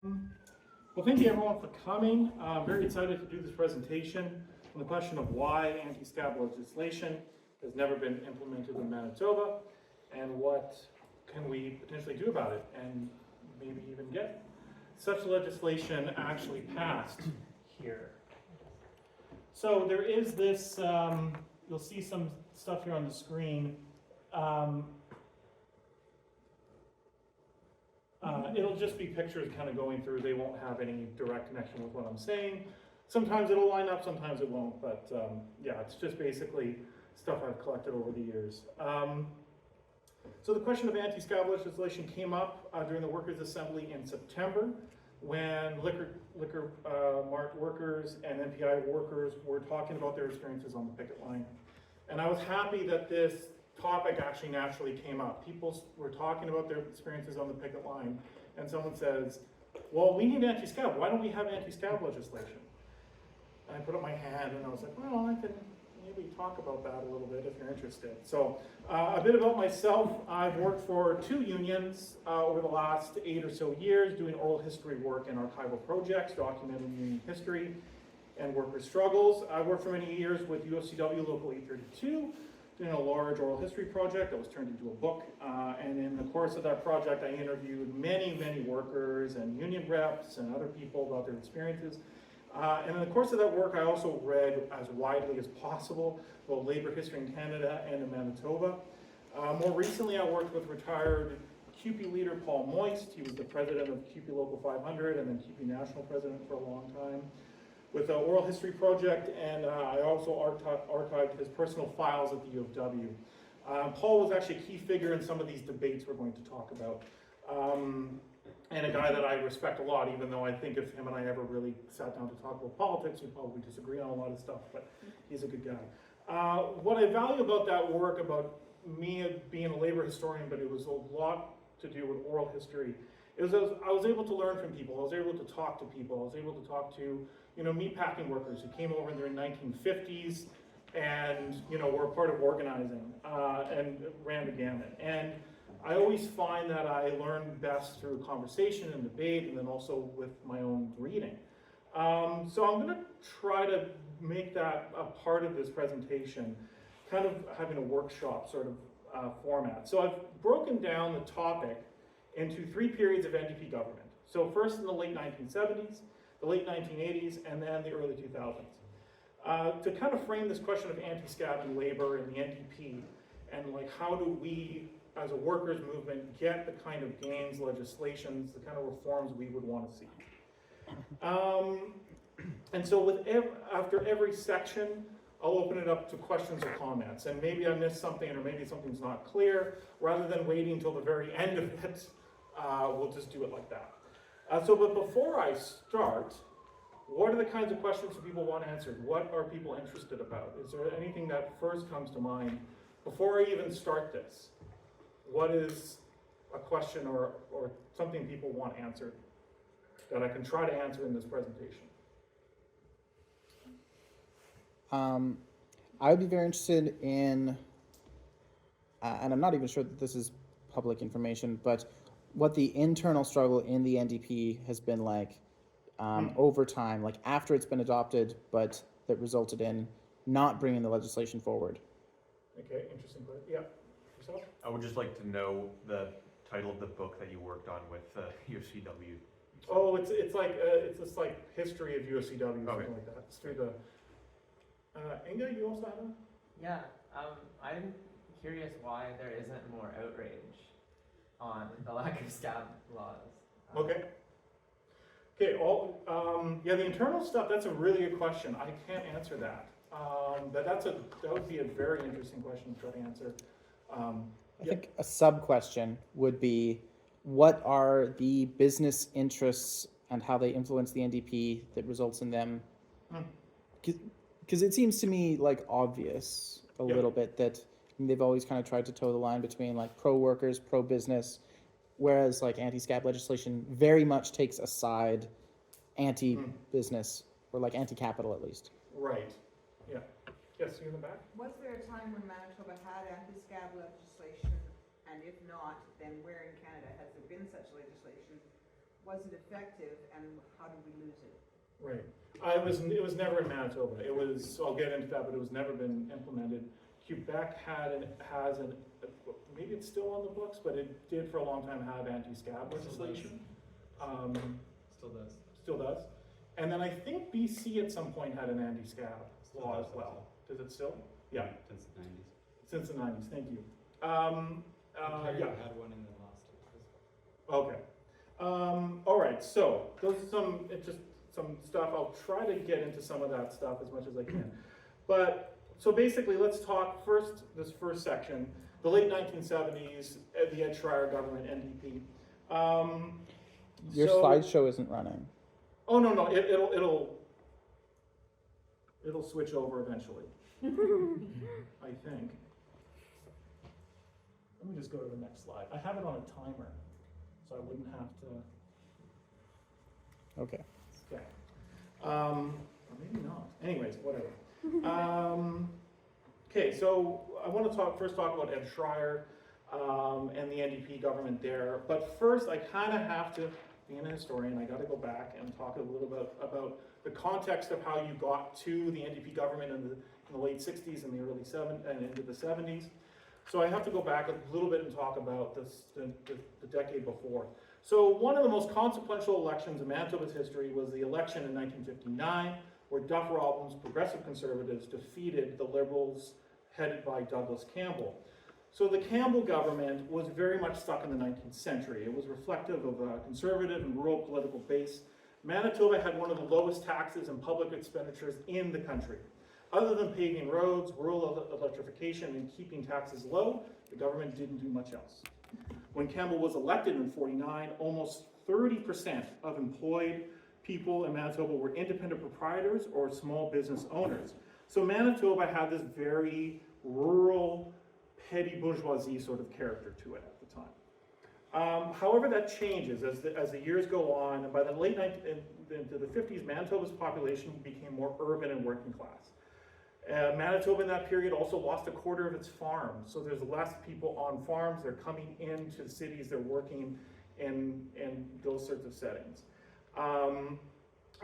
Well, thank you everyone for coming. I'm very excited to do this presentation on the question of why anti-scab legislation has never been implemented in Manitoba and what can we potentially do about it and maybe even get such legislation actually passed here. So there is this, you'll see some stuff here on the screen. It'll just be pictures kind of going through. They won't have any direct connection with what I'm saying. Sometimes it'll line up, sometimes it won't, but yeah, it's just basically stuff I've collected over the years. So the question of anti-scab legislation came up during the Workers' Assembly in September when liquor mart workers and NPI workers were talking about their experiences on the picket line. And I was happy that this topic actually naturally came up. People were talking about their experiences on the picket line, and someone says, well, we need anti-scab. Why don't we have anti-scab legislation? And I put up my hand and I was like, well, I can maybe talk about that a little bit if you're interested. So a bit about myself. I've worked for 2 unions over the last 8 or so years doing oral history work and archival projects, documenting union history and worker struggles. I worked for many years with UFCW Local 832, doing a large oral history project that was turned into a book. And in the course of that project, I interviewed many, many workers and union reps and other people about their experiences. And in the course of that work, I also read as widely as possible about labor history in Canada and in Manitoba. More recently, I worked with retired CUPE leader Paul Moist. He was the president of CUPE Local 500 and then CUPE national president for a long time, with the Oral History Project, and I also archived his personal files at the U of W. Paul was actually a key figure in some of these debates we're going to talk about, and a guy that I respect a lot, even though I think if him and I ever really sat down to talk about politics, we'd probably disagree on a lot of stuff, but he's a good guy. What I value about that work, about me being a labor historian, but it was a lot to do with oral history, is I was able to learn from people, I was able to talk to people, I was able to talk to meatpacking workers who came over in the 1950s and, were a part of organizing and ran the gamut. And I always find that I learn best through conversation and debate and then also with my own reading. So I'm gonna try to make that a part of this presentation, kind of having a workshop sort of format. So I've broken down the topic into 3 periods of NDP government. So first in the late 1970s, the late 1980s, and then the early 2000s. To kind of frame this question of anti-scab and labor and the NDP, and like how do we, as a workers movement, get the kind of gains, legislations, the kind of reforms we would want to see. And so after every section, I'll open it up to questions or comments, and maybe I missed something or maybe something's not clear. Rather than waiting until the very end of it, we'll just do it like that. But before I start, what are the kinds of questions that people want answered? What are people interested about? Is there anything that first comes to mind before I even start this? What is a question or something people want answered that I can try to answer in this presentation? I would be very interested in, and I'm not even sure that this is public information, but what the internal struggle in the NDP has been like over time, like after it's been adopted, but that resulted in not bringing the legislation forward. Okay, interesting. Yeah, yourself? I would just like to know the title of the book that you worked on with UFCW. Oh, it's this like history of UFCW, something Okay. like that. It's through the. Inga, you also have one? Yeah, I'm curious why there isn't more outrage on the lack of scab laws. Okay. Okay. Yeah, the internal stuff. That's a really good question. I can't answer that. But that would be a very interesting question to try to answer. I think a sub-question would be, what are the business interests and how they influence the NDP that results in them? Because it seems to me like obvious a little bit that they've always kind of tried to toe the line between like pro-workers, pro-business, whereas like anti-scab legislation very much takes a side anti-business or like anti-capital at least. Right. Yeah. Yes, you in the back? Was there a time when Manitoba had anti-scab legislation, and if not, then where in Canada has there been such legislation? was it effective and how did we lose it? Right. It was never in Manitoba. It was, I'll get into that, but it was never been implemented. Quebec has maybe it's still on the books, but it did for a long time have anti-scab legislation. Still does. And then I think BC at some point had an anti-scab law as well. Does it still? Yeah. Since the 90s. Since the 90s, thank you. Ontario Yeah. had one and then lost it as well. Okay. All right, so those are just some stuff. I'll try to get into some of that stuff as much as I can. But, so basically, let's talk first, this first section, the late 1970s, the Ed Schreier government, NDP. Your So- slideshow isn't running. Oh, no, it'll switch over eventually, I think. Let me just go to the next slide. I have it on a timer, so I wouldn't have to. Okay. Okay. Or maybe not. Anyways, whatever. Okay, so I want to first talk about Ed Schreier and the NDP government there. But first, I kind of have to, being a historian, I got to go back and talk a little bit about the context of how you got to the NDP government in the late 60s and the early 70s and into the 70s. So I have to go back a little bit and talk about the decade before. So one of the most consequential elections in Manitoba's history was the election in 1959, where Duff Robin's Progressive Conservatives defeated the Liberals headed by Douglas Campbell. So the Campbell government was very much stuck in the 19th century. It was reflective of a conservative and rural political base. Manitoba had one of the lowest taxes and public expenditures in the country. Other than paving roads, rural electrification, and keeping taxes low, the government didn't do much else. When Campbell was elected in '49, almost 30% of employed people in Manitoba were independent proprietors or small business owners. So Manitoba had this very rural, petty bourgeoisie sort of character to it at the time. However, that changes as the years go on, and by the late into the 50s, Manitoba's population became more urban and working class. Manitoba in that period also lost a quarter of its farms, so there's less people on farms. They're coming into the cities, they're working in those sorts of settings.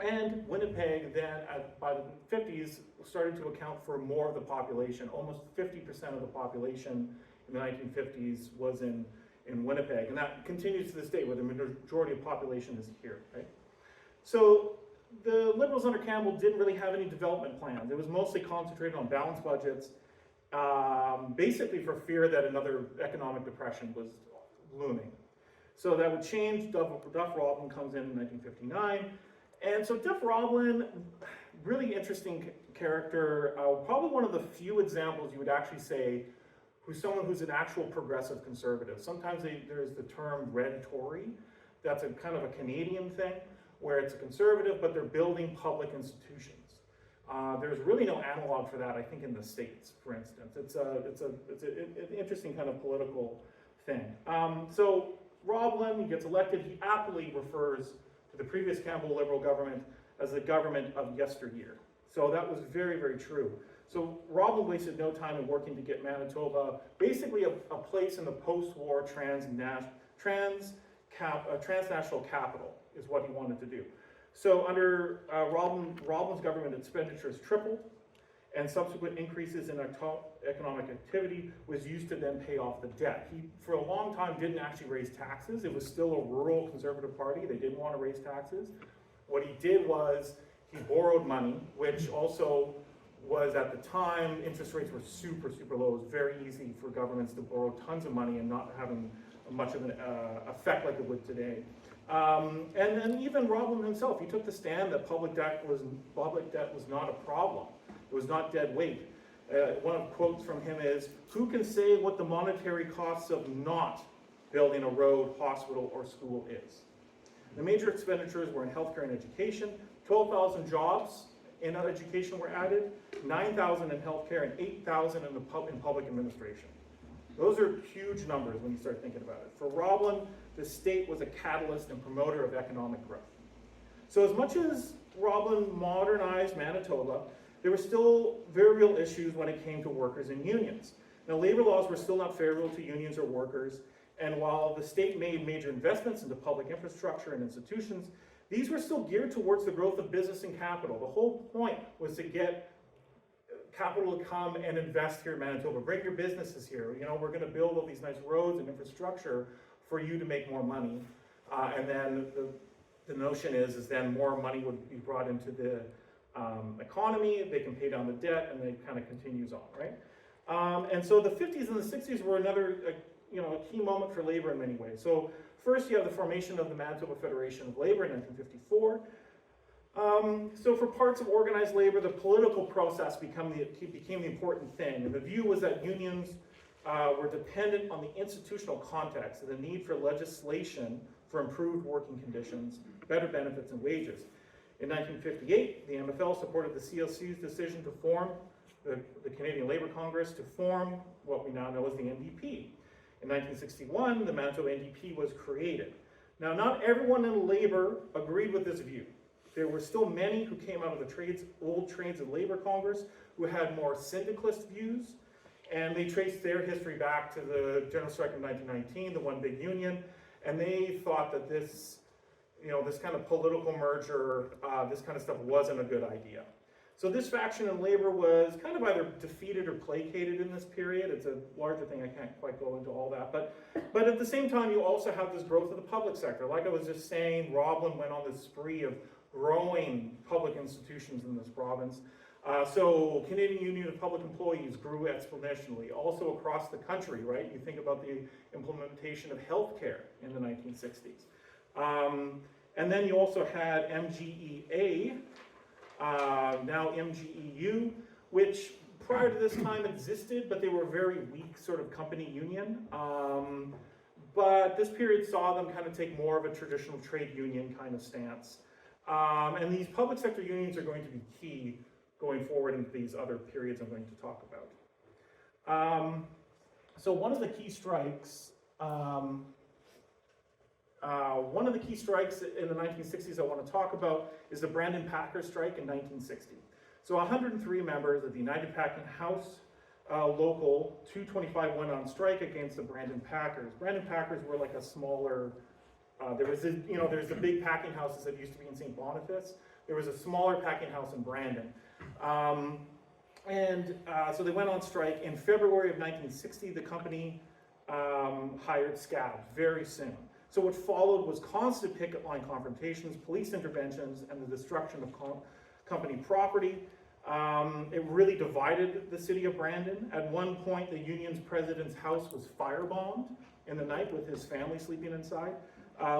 And Winnipeg then, by the 50s, started to account for more of the population. Almost 50% of the population in the 1950s was in Winnipeg, and that continues to this day, where the majority of population is here, right? So the Liberals under Campbell didn't really have any development plans. It was mostly concentrated on balanced budgets, basically for fear that another economic depression was looming. So that would change. Duff Robin comes in 1959. And so Duff Robin, really interesting character, probably one of the few examples you would actually say who's someone who's an actual progressive conservative. Sometimes there's the term red Tory. That's a kind of a Canadian thing, where it's a conservative, but they're building public institutions. There's really no analog for that, I think, in the States, for instance. It's an interesting kind of political thing. So Roblin, he gets elected, he aptly refers to the previous Campbell Liberal government as the government of yesteryear. So that was very, very true. So Roblin wasted no time in working to get Manitoba basically a place in the post-war transnational capital is what he wanted to do. So under Roblin's government, expenditures tripled, and subsequent increases in economic activity was used to then pay off the debt. He, for a long time, didn't actually raise taxes. It was still a rural conservative party. They didn't want to raise taxes. What he did was he borrowed money, which also was, at the time, interest rates were super, super low. It was very easy for governments to borrow tons of money and not having much of an effect like it would today. And then even Roblin himself, he took the stand that public debt was not a problem. It was not dead weight. One of the quotes from him is, "Who can say what the monetary costs of not building a road, hospital, or school is?" The major expenditures were in healthcare and education. 12,000 jobs in education were added, 9,000 in healthcare, and 8,000 in public administration. Those are huge numbers when you start thinking about it. For Roblin, the state was a catalyst and promoter of economic growth. So as much as Roblin modernized Manitoba, there were still very real issues when it came to workers and unions. Now, labor laws were still not favorable to unions or workers, And while the state made major investments into public infrastructure and institutions, these were still geared towards the growth of business and capital. The whole point was to get capital to come and invest here in Manitoba. Bring your businesses here. You know, we're going to build all these nice roads and infrastructure for you to make more money. And then the notion is then more money would be brought into the economy. They can pay down the debt, and it kind of continues on, right? And so the 50s and the 60s were another, a key moment for labor in many ways. So first, you have the formation of the Manitoba Federation of Labor in 1954. So for parts of organized labor, the political process became the important thing. And the view was that unions were dependent on the institutional context and the need for legislation for improved working conditions, better benefits, and wages. In 1958, the MFL supported the CLC's decision to form the Canadian Labour Congress to form what we now know as the NDP. In 1961, the Manitoba NDP was created. Now, not everyone in labor agreed with this view. There were still many who came out of the old Trades and Labor Congress who had more syndicalist views, and they traced their history back to the general strike of 1919, the one big union, and they thought that this kind of political merger, this kind of stuff wasn't a good idea. So this faction in labor was kind of either defeated or placated in this period. It's a larger thing, I can't quite go into all that. But at the same time, you also have this growth of the public sector. Like I was just saying, Roblin went on this spree of growing public institutions in this province. So Canadian Union of Public Employees grew exponentially. Also across the country, right? You think about the implementation of healthcare in the 1960s. And then you also had MGEA, now MGEU, which prior to this time existed, but they were a very weak sort of company union. But this period saw them kind of take more of a traditional trade union kind of stance. And these public sector unions are going to be key going forward into these other periods I'm going to talk about. So one of the key strikes in the 1960s I want to talk about is the Brandon Packer strike in 1960. So 103 members of the United Packing House Local 225 went on strike against the Brandon Packers. Brandon Packers were like a smaller, there's the big packing houses that used to be in St. Boniface. There was a smaller packing house in Brandon. So they went on strike. In February of 1960, the company hired Scab very soon. So what followed was constant picket line confrontations, police interventions, and the destruction of company property. It really divided the city of Brandon. At one point, the union's president's house was firebombed in the night with his family sleeping inside.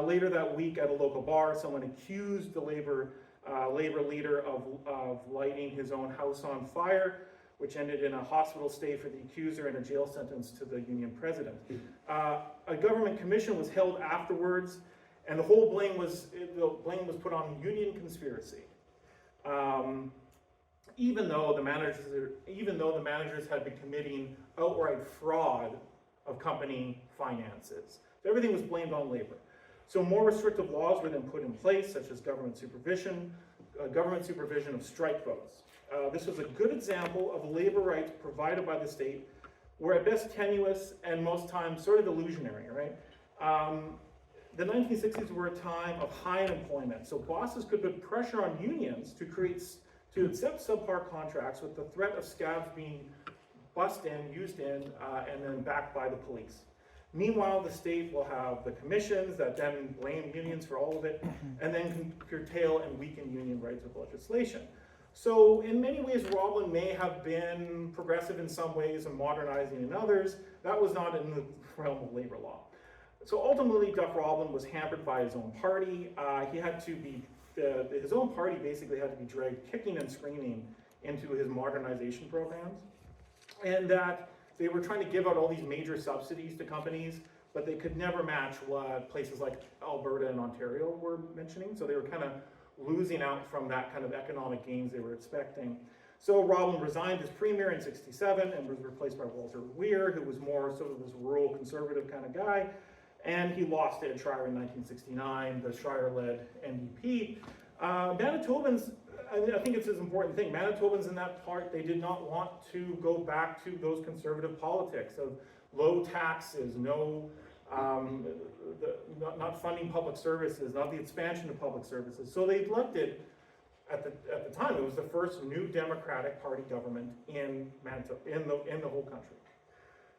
Later that week at a local bar, someone accused the labor leader of lighting his own house on fire, which ended in a hospital stay for the accuser and a jail sentence to the union president. A government commission was held afterwards, and the blame was put on union conspiracy. Even though the managers had been committing outright fraud of company finances. So everything was blamed on labor. So more restrictive laws were then put in place, such as government supervision of strike votes. This was a good example of labor rights provided by the state, were at best tenuous and most times sort of illusionary, right? The 1960s were a time of high unemployment, so bosses could put pressure on unions to accept subpar contracts with the threat of scabs being used in, and then backed by the police. Meanwhile, the state will have the commissions that then blame unions for all of it, and then curtail and weaken union rights with legislation. So in many ways, Roblin may have been progressive in some ways and modernizing in others. That was not in the realm of labor law. So ultimately, Duff Roblin was hampered by his own party. His own party basically had to be dragged kicking and screaming into his modernization programs. And that they were trying to give out all these major subsidies to companies, but they could never match what places like Alberta and Ontario were mentioning. So they were kind of losing out from that kind of economic gains they were expecting. So Roblin resigned as premier in '67 and was replaced by Walter Weir, who was more sort of this rural conservative kind of guy. And he lost Ed Schreier in 1969, the Schreier-led NDP. Manitobans, I think it's an important thing, Manitobans in that part, they did not want to go back to those conservative politics of low taxes, no not funding public services, not the expansion of public services. So they elected, at the time, it was the first new Democratic Party government in Manitoba, in the whole country.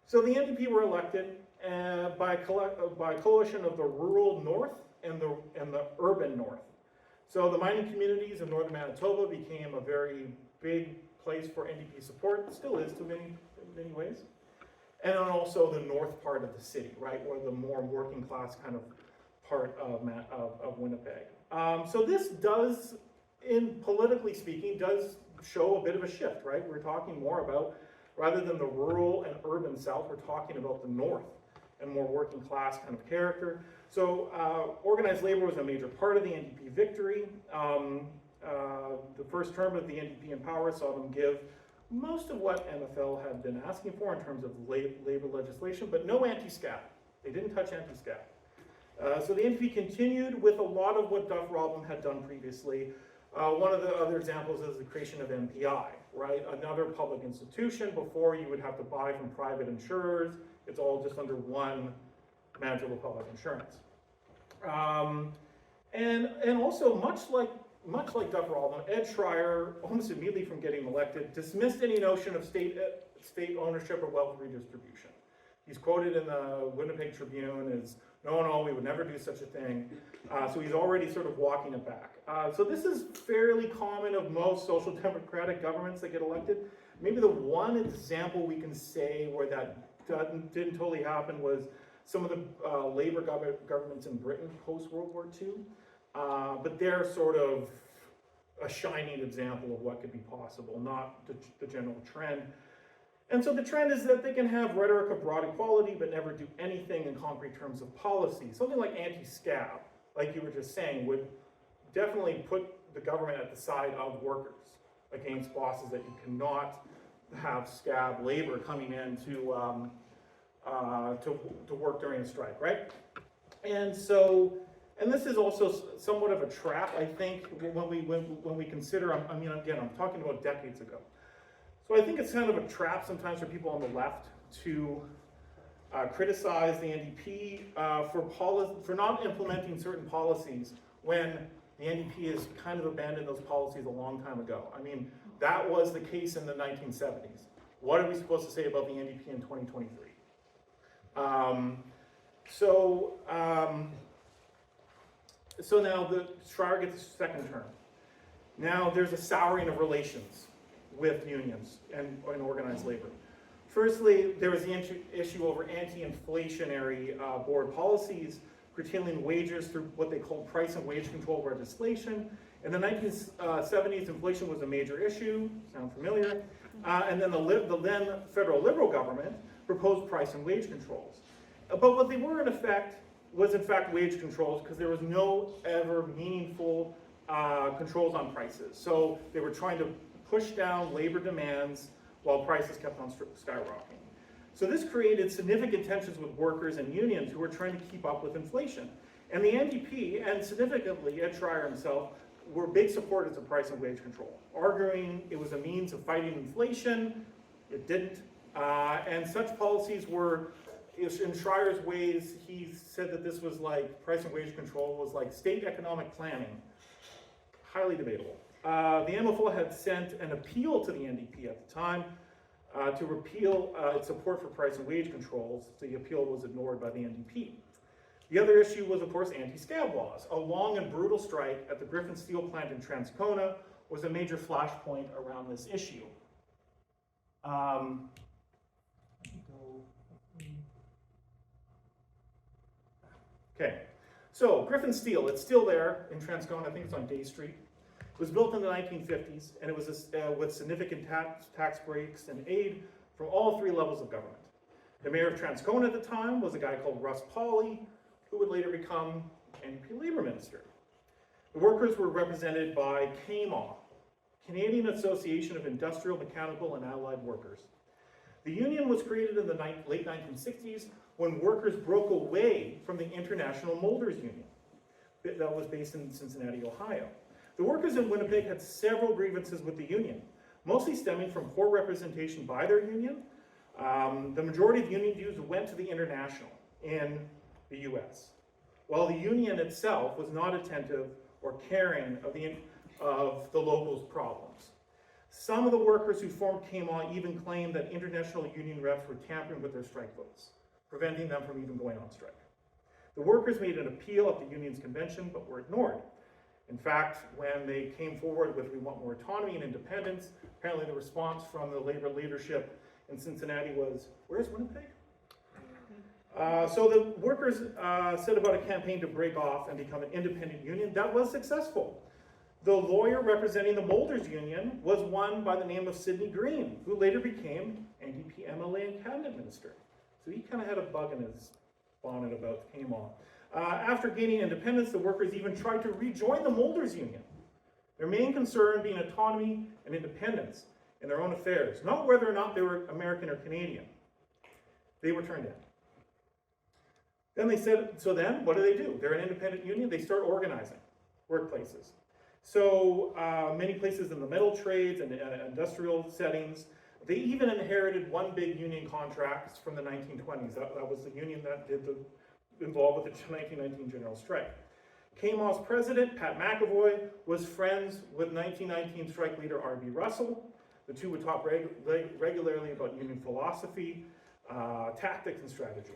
So the NDP were elected by a coalition of the rural north and the urban north. So the mining communities of northern Manitoba became a very big place for NDP support, still is to many ways. And then also the north part of the city, right, or the more working class kind of part of Winnipeg. So this does, politically speaking, does show a bit of a shift, right? We're talking more about, rather than the rural and urban south, we're talking about the north and more working class kind of character. So organized labor was a major part of the NDP victory. The first term of the NDP in power saw them give most of what MFL had been asking for in terms of labor legislation, but no anti-scab. They didn't touch anti-scab. So the NDP continued with a lot of what Duff Robin had done previously. One of the other examples is the creation of MPI, right? Another public institution. Before you would have to buy from private insurers. It's all just under one Manitoba Public Insurance. And also much like Duff Robin, Ed Schreier, almost immediately from getting elected, dismissed any notion of state ownership or wealth redistribution. He's quoted in the Winnipeg Tribune as, no, we would never do such a thing. So he's already sort of walking it back. So this is fairly common of most social democratic governments that get elected. Maybe the one example we can say where that didn't totally happen was some of the Labour governments in Britain post-World War II. But they're sort of a shining example of what could be possible, not the general trend. And so the trend is that they can have rhetoric of broad equality, but never do anything in concrete terms of policy. Something like anti-scab, like you were just saying, would definitely put the government at the side of workers against bosses, that you cannot have scab labor coming in to work during a strike, right? And so, and this is also somewhat of a trap, I think, when we consider, I mean, again, I'm talking about decades ago. So I think it's kind of a trap sometimes for people on the left to criticize the NDP for not implementing certain policies when the NDP has kind of abandoned those policies a long time ago. I mean, that was the case in the 1970s. What are we supposed to say about the NDP in 2023? So now the Schreier gets a second term. Now there's a souring of relations with unions and organized labor. Firstly, there was the issue over anti-inflationary board policies, curtailing wages through what they called price and wage control legislation. In the 1970s, inflation was a major issue. Sound familiar? And then the then federal Liberal government proposed price and wage controls. But what they were in effect was in fact wage controls, because there was no ever meaningful controls on prices. So they were trying to push down labor demands while prices kept on skyrocketing. So this created significant tensions with workers and unions who were trying to keep up with inflation. And the NDP, and significantly Ed Schreier himself, were big supporters of price and wage control, arguing it was a means of fighting inflation. It didn't. And such policies were, in Schreier's ways, he said that this was like, price and wage control was like state economic planning. Highly debatable. The MFL had sent an appeal to the NDP at the time to repeal its support for price and wage controls. The appeal was ignored by the NDP. The other issue was, of course, anti-scab laws. A long and brutal strike at the Griffin Steel plant in Transcona was a major flashpoint around this issue. Okay, so Griffin Steel, it's still there in Transcona. I think it's on Day Street. It was built in the 1950s, and it was with significant tax breaks and aid from all three levels of government. The mayor of Transcona at the time was a guy called Russ Pauley, who would later become NDP Labour Minister. The workers were represented by CAMA, Canadian Association of Industrial, Mechanical, and Allied Workers. The union was created in the late 1960s when workers broke away from the International Molders Union that was based in Cincinnati, Ohio. The workers in Winnipeg had several grievances with the union, mostly stemming from poor representation by their union. The majority of union dues went to the International in the US, while the union itself was not attentive or caring of the locals' problems. Some of the workers who formed KMAW even claimed that international union reps were tampering with their strike votes, preventing them from even going on strike. The workers made an appeal at the union's convention, but were ignored. In fact, when they came forward with "we want more autonomy and independence," apparently the response from the labor leadership in Cincinnati was, "Where's Winnipeg?" So the workers set about a campaign to break off and become an independent union. That was successful. The lawyer representing the Molders Union was one by the name of Sidney Green, who later became NDP MLA and cabinet minister. So he kind of had a bug in his bonnet about KMAW. After gaining independence, the workers even tried to rejoin the Molders Union. Their main concern being autonomy and independence in their own affairs, not whether or not they were American or Canadian. They were turned in. Then they said, so then what do? They're an independent union, they start organizing workplaces. So many places in the metal trades and industrial settings, they even inherited one big union contract from the 1920s. That was the union that involved with the 1919 general strike. KMAW's president, Pat McAvoy, was friends with 1919 strike leader R.B. Russell. The two would talk regularly about union philosophy, tactics, and strategy.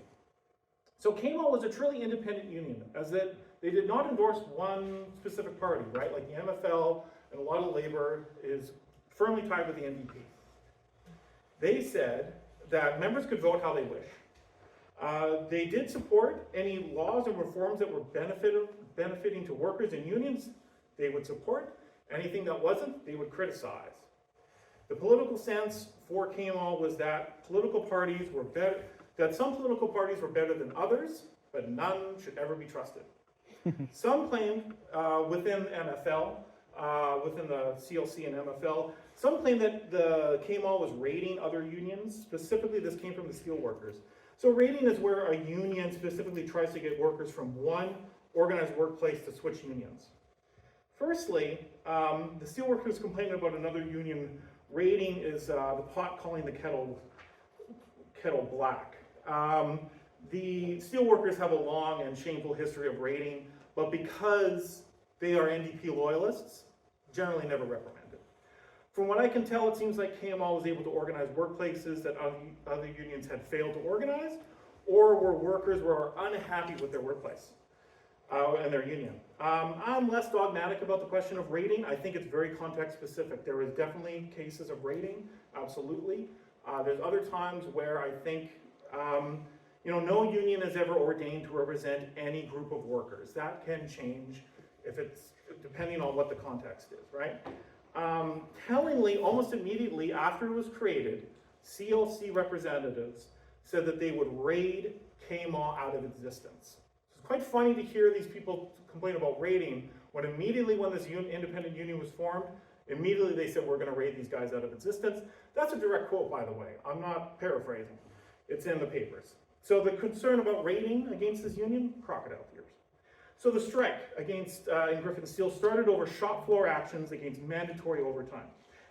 So KMAW was a truly independent union, as that they did not endorse one specific party, right? Like the MFL and a lot of labor is firmly tied with the NDP. They said that members could vote how they wish. They did support any laws and reforms that were benefiting to workers and unions. They would support. Anything that wasn't, they would criticize. The political sense for KMAW was that some political parties were better than others, but none should ever be trusted. Some claimed within MFL, within the CLC and MFL, some claimed that the KMAW was raiding other unions. Specifically, this came from the steelworkers. So raiding is where a union specifically tries to get workers from one organized workplace to switch unions. Firstly, the steelworkers complaining about another union raiding is the pot calling the kettle black. The steelworkers have a long and shameful history of raiding, but because they are NDP loyalists, generally never reprimanded. From what I can tell, it seems like KMAW was able to organize workplaces that other unions had failed to organize, or where workers were unhappy with their workplace and their union. I'm less dogmatic about the question of raiding. I think it's very context specific. There is definitely cases of raiding, absolutely. There's other times where I think, no union is ever ordained to represent any group of workers. That can change if it's depending on what the context is, right? Tellingly, almost immediately after it was created, CLC representatives said that they would raid KMAW out of existence. It's quite funny to hear these people complain about raiding when immediately when this independent union was formed, immediately they said we're going to raid these guys out of existence. That's a direct quote, by the way. I'm not paraphrasing. It's in the papers. So the concern about raiding against this union, crocodile tears. So the strike against in Griffin Steel started over shop floor actions against mandatory overtime.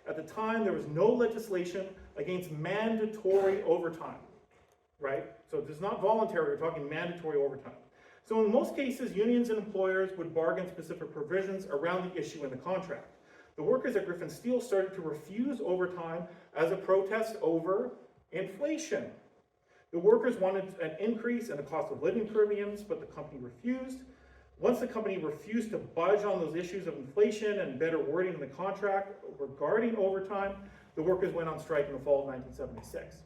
At the time, there was no legislation against mandatory overtime, right? So it's not voluntary, we're talking mandatory overtime. So in most cases, unions and employers would bargain specific provisions around the issue in the contract. The workers at Griffin Steel started to refuse overtime as a protest over inflation. The workers wanted an increase in the cost of living premiums, but the company refused. Once the company refused to budge on those issues of inflation and better wording in the contract regarding overtime, the workers went on strike in the fall of 1976.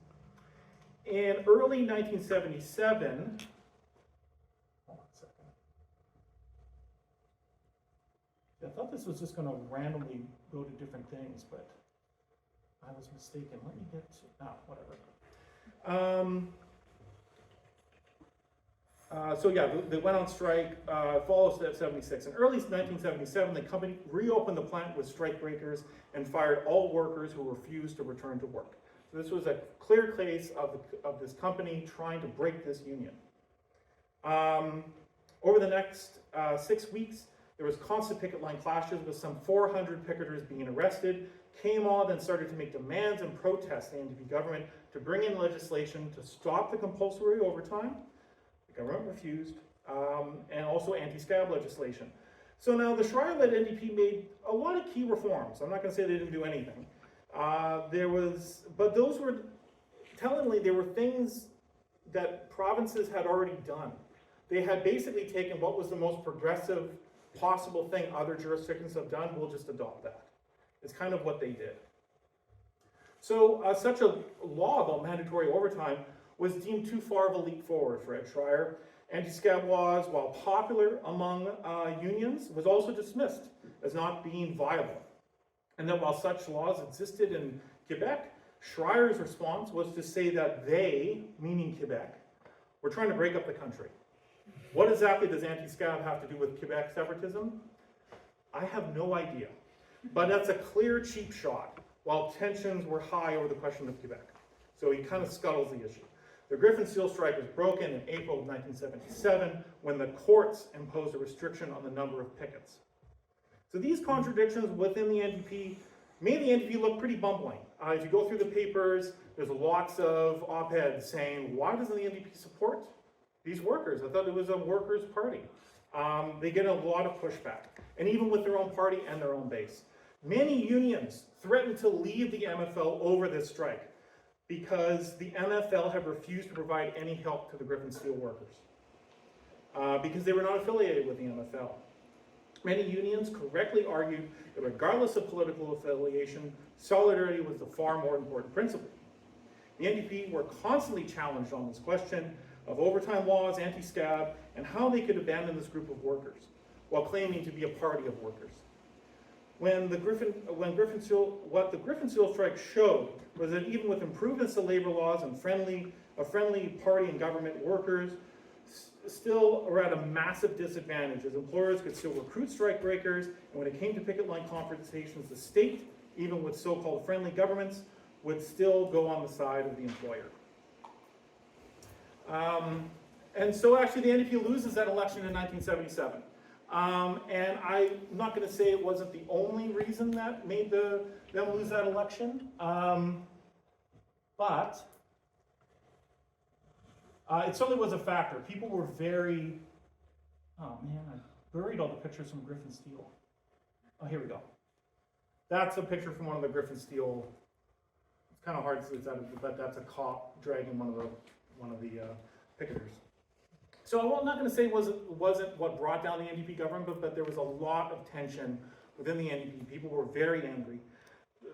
In early 1977, I thought this was just going to randomly go to different things, but I was mistaken. Let me get to, whatever. They went on strike, follows that 76. In early 1977, the company reopened the plant with strike breakers and fired all workers who refused to return to work. So this was a clear case of this company trying to break this union. Over the next 6 weeks, there was constant picket line clashes with some 400 picketers being arrested. KMAW then started to make demands and protests the NDP government to bring in legislation to stop the compulsory overtime. The Government refused, and also anti-scab legislation. So now the Schreier-led NDP made a lot of key reforms. I'm not going to say they didn't do anything. But those were, tellingly, they were things that provinces had already done. They had basically taken what was the most progressive possible thing other jurisdictions have done, we'll just adopt that. It's kind of what they did. So such a law about mandatory overtime was deemed too far of a leap forward for Ed Schreier. Anti-scab laws, while popular among unions, was also dismissed as not being viable. And that while such laws existed in Quebec, Schreier's response was to say that they, meaning Quebec, were trying to break up the country. What exactly does anti-scab have to do with Quebec separatism? I have no idea. But that's a clear cheap shot, while tensions were high over the question of Quebec. So he kind of scuttles the issue. The Griffin Seal strike was broken in April of 1977 when the courts imposed a restriction on the number of pickets. So these contradictions within the NDP made the NDP look pretty bumbling. If you go through the papers, there's lots of op-eds saying, why doesn't the NDP support these workers? I thought it was a workers' party. They get a lot of pushback, and even with their own party and their own base. Many unions threatened to leave the MFL over this strike because the MFL had refused to provide any help to the Griffin Steel workers because they were not affiliated with the MFL. Many unions correctly argued that regardless of political affiliation, solidarity was the far more important principle. The NDP were constantly challenged on this question of overtime laws, anti-scab, and how they could abandon this group of workers while claiming to be a party of workers. What the Griffin Seal strike showed was that even with improvements to labor laws and a friendly party and government, workers still were at a massive disadvantage, as employers could still recruit strike breakers, and when it came to picket line confrontations, the state, even with so-called friendly governments, would still go on the side of the employer. And so actually the NDP loses that election in 1977. And I'm not going to say it wasn't the only reason that made them lose that election, but it certainly was a factor. People were very, oh man, I buried all the pictures from Griffin Steel. Oh, here we go. That's a picture from one of the Griffin Steel. It's kind of hard to see, but that's a cop dragging one of the picketers. So I'm not going to say it wasn't what brought down the NDP government, but there was a lot of tension within the NDP. People were very angry.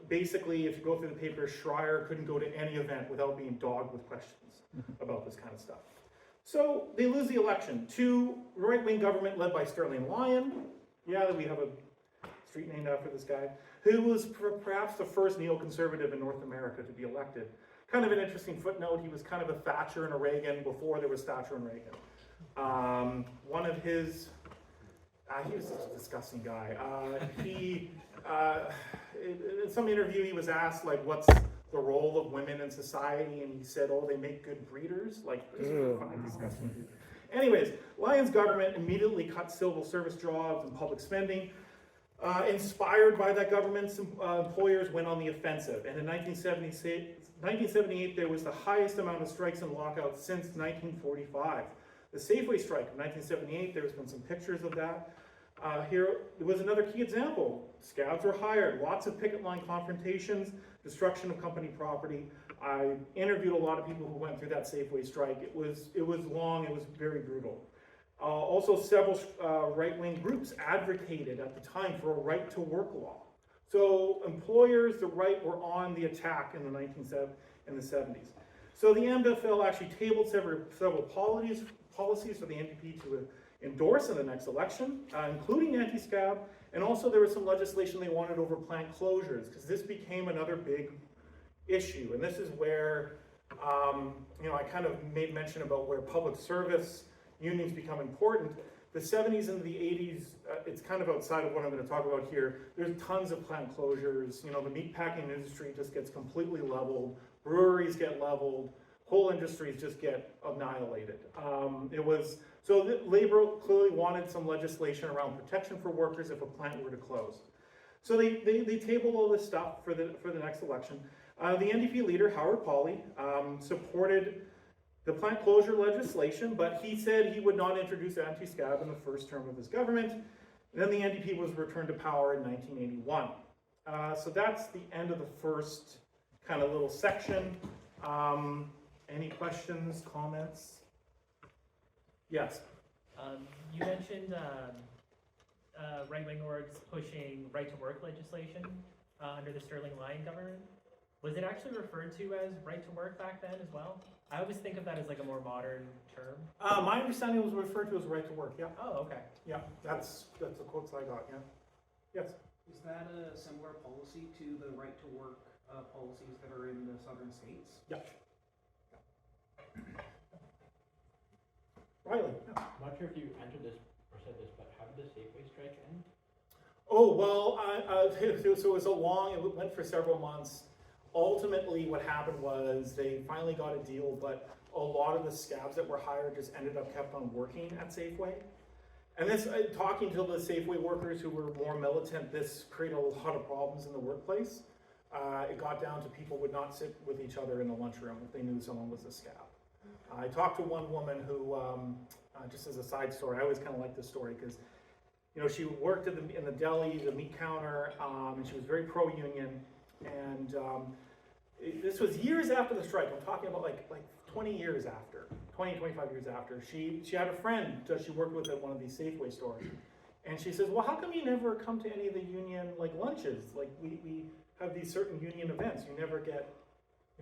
Basically, if you go through the paper, Schreier couldn't go to any event without being dogged with questions about this kind of stuff. So they lose the election to right-wing government led by Sterling Lyon. Yeah, we have a street named after this guy, who was perhaps the first neoconservative in North America to be elected. Kind of an interesting footnote, he was kind of a Thatcher and a Reagan before there was Thatcher and Reagan. One of his, he was such a disgusting guy. In some interview he was asked, like, what's the role of women in society? And he said, oh, they make good breeders. Like, disgusting. Anyways, Lyon's government immediately cut civil service jobs and public spending. Inspired by that government, employers went on the offensive. And in 1978, there was the highest amount of strikes and lockouts since 1945. The Safeway strike of 1978, there's been some pictures of that. Here was another key example. Scabs were hired, lots of picket line confrontations, destruction of company property. I interviewed a lot of people who went through that Safeway strike. It was long, it was very brutal. Also, several right-wing groups advocated at the time for a right-to-work law. So employers, the right, were on the attack in the 70s. So the MFL actually tabled several policies for the NDP to endorse in the next election, including anti-scab, and also there was some legislation they wanted over plant closures, because this became another big issue. And this is where, I kind of made mention about where public service unions become important. The 70s and the 80s, it's kind of outside of what I'm going to talk about here. There's tons of plant closures. The meatpacking industry just gets completely leveled. Breweries get leveled. Whole industries just get annihilated. So labor clearly wanted some legislation around protection for workers if a plant were to close. So they tabled all this stuff for the next election. The NDP leader, Howard Pauley, supported the plant closure legislation, but he said he would not introduce anti-scab in the first term of his government. Then the NDP was returned to power in 1981. So that's the end of the first kind of little section. Any questions, comments? Yes. You mentioned right-wing orgs pushing right-to-work legislation under the Sterling Lyon government. Was it actually referred to as right-to-work back then as well? I always think of that as like a more modern term. My understanding was referred to as right to work, yeah. Oh, okay. Yeah, that's the quotes I got, yeah. Yes. Is that a similar policy to the right to work policies that are in the southern states? Yeah. Riley? Yeah. Not sure if you entered this or said this, but how did the Safeway strike end? Oh, well, so it was it went for several months. Ultimately, what happened was they finally got a deal, but a lot of the scabs that were hired just ended up kept on working at Safeway. And this, talking to the Safeway workers who were more militant, this created a lot of problems in the workplace. It got down to people would not sit with each other in the lunchroom if they knew someone was a scab. I talked to one woman who, just as a side story, I always kind of like this story because, you know, she worked in the deli, the meat counter, and she was very pro-union. And this was years after the strike. I'm talking about like 20 years after, 20, 25 years after. She had a friend that she worked with at one of these Safeway stores. And she says, well, how come you never come to any of the union like lunches? Like we have these certain union events. You never get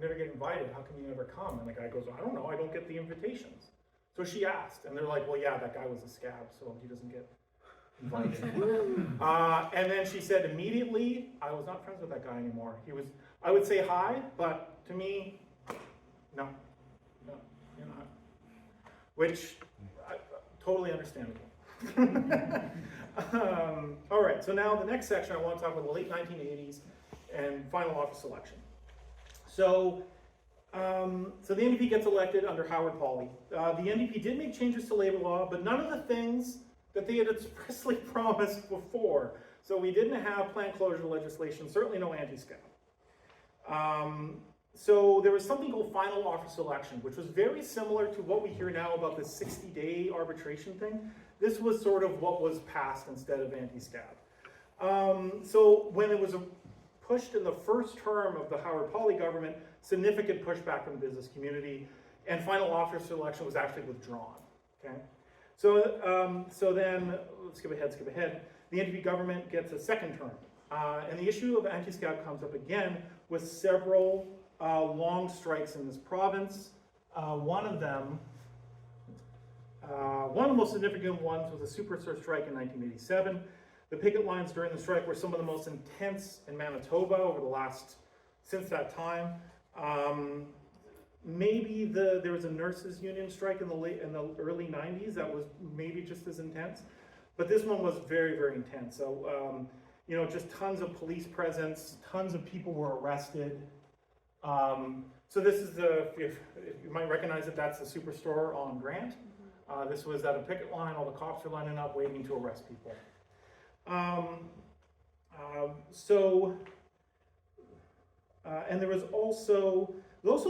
invited. How come you never come? And the guy goes, I don't know. I don't get the invitations. So she asked, and they're like, well, yeah, that guy was a scab, so he doesn't get invited. And then she said immediately, I was not friends with that guy anymore. I would say hi, but to me, no, you're not. Which, totally understandable. All right, so now the next section I want to talk about the late 1980s and final office election. So the NDP gets elected under Howard Pawley. The NDP did make changes to labor law, but none of the things that they had expressly promised before. So we didn't have plant closure legislation, certainly no anti-scab. So there was something called final office election, which was very similar to what we hear now about the 60-day arbitration thing. This was sort of what was passed instead of anti-scab. So when it was pushed in the first term of the Howard Pawley government, significant pushback from the business community, and final office election was actually withdrawn. Okay, so then let's skip ahead. The NDP government gets a second term, and the issue of anti-scab comes up again with several long strikes in this province. One of the most significant ones was the Superstore strike in 1987. The picket lines during the strike were some of the most intense in Manitoba since that time. Maybe there was a nurses union strike in the early 90s that was maybe just as intense, but this one was very, very intense. So, you know, just tons of police presence, tons of people were arrested. So this is if you might recognize it, that's the Superstore on Grant. This was at a picket line, all the cops were lining up waiting to arrest people. And there was also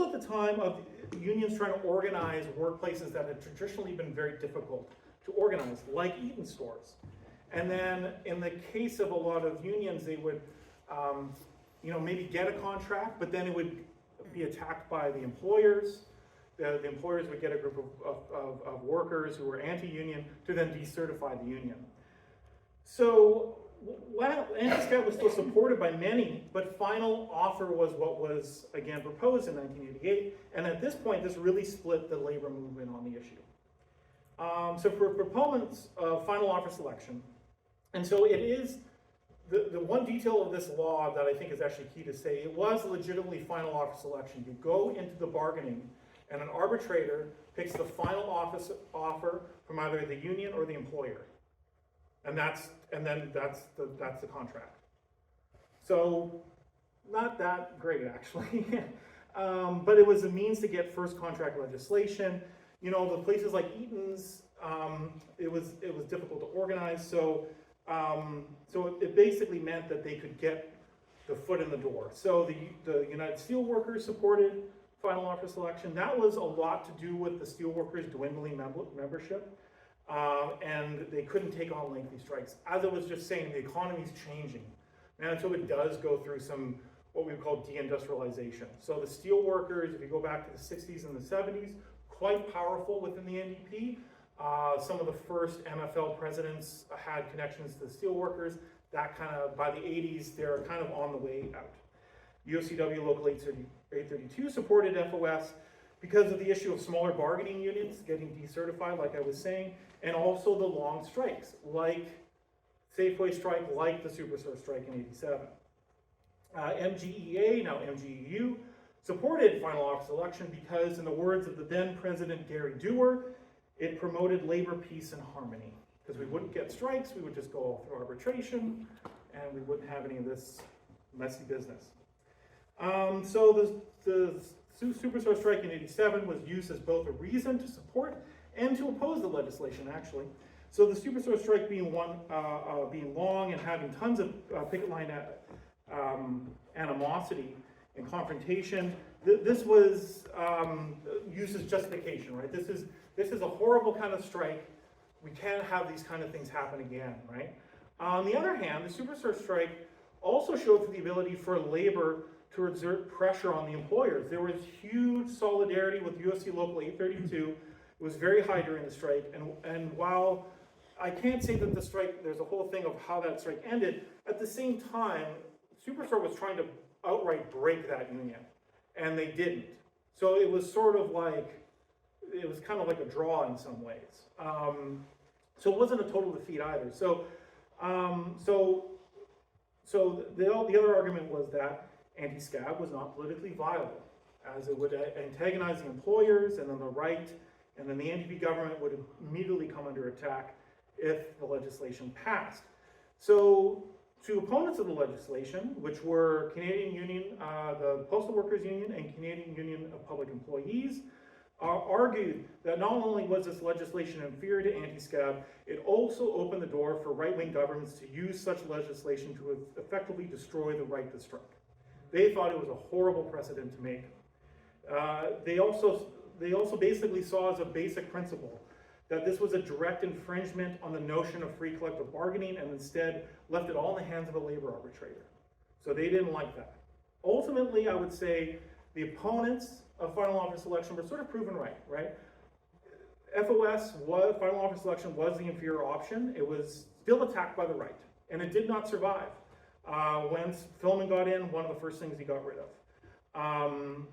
at the time of unions trying to organize workplaces that had traditionally been very difficult to organize, like Eaton stores. And then in the case of a lot of unions, they would, maybe get a contract, but then it would be attacked by the employers. The employers would get a group of workers who were anti-union to then decertify the union. So while anti-scab was still supported by many, but final offer was what was again proposed in 1988, and at this point this really split the labor movement on the issue. So for proponents of final offer selection, and so it is, the one detail of this law that I think is actually key to say, it was legitimately final offer selection. You go into the bargaining and an arbitrator picks the final offer from either the union or the employer. And that's the contract. So not that great actually, but it was a means to get first contract legislation. You know, the places like Eaton's, it was difficult to organize. So it basically meant that they could get the foot in the door. So the United Steelworkers supported final offer selection, that was a lot to do with the steelworkers dwindling membership. And they couldn't take on lengthy strikes. As I was just saying, the economy's changing. Manitoba does go through some, what we would call deindustrialization. So the steelworkers, if you go back to the 60s and the 70s, quite powerful within the NDP. Some of the first MFL presidents had connections to the steelworkers. That kind of, by the 80s, they're kind of on the way out. UOCW Local 832 supported FOS because of the issue of smaller bargaining units getting decertified, like I was saying, and also the long strikes, like Safeway strike, like the Superstore strike in '87. MGEA, now MGEU, supported final offer selection because, in the words of the then President Gary Dewar, it promoted labor, peace, and harmony. Because we wouldn't get strikes, we would just go all through arbitration, and we wouldn't have any of this messy business. So the Superstore strike in '87 was used as both a reason to support and to oppose the legislation, actually. So the Superstore strike being long and having tons of picket line animosity and confrontation, this was used as justification, right? This is a horrible kind of strike. We can't have these kind of things happen again, right? On the other hand, the Superstore strike also showed for the ability for labor to exert pressure on the employers. There was huge solidarity with USC Local 832. It was very high during the strike, and while I can't say that the strike, there's a whole thing of how that strike ended, at the same time, Superstore was trying to outright break that union, and they didn't. So it was sort of like, it was kind of like a draw in some ways. So it wasn't a total defeat either. So the other argument was that anti-scab was not politically viable, as it would antagonize the employers and then the right, and then the NDP government would immediately come under attack if the legislation passed. So to opponents of the legislation, which were Canadian Union, the Postal Workers Union, and Canadian Union of Public Employees, argued that not only was this legislation inferior to anti-scab, it also opened the door for right-wing governments to use such legislation to effectively destroy the right to strike. They thought it was a horrible precedent to make. They also basically saw as a basic principle that this was a direct infringement on the notion of free collective bargaining and instead left it all in the hands of a labor arbitrator. So they didn't like that. Ultimately, I would say the opponents of final offer selection were sort of proven right? Final offer selection was the inferior option. It was still attacked by the right, and it did not survive. When Philman got in, one of the first things he got rid of.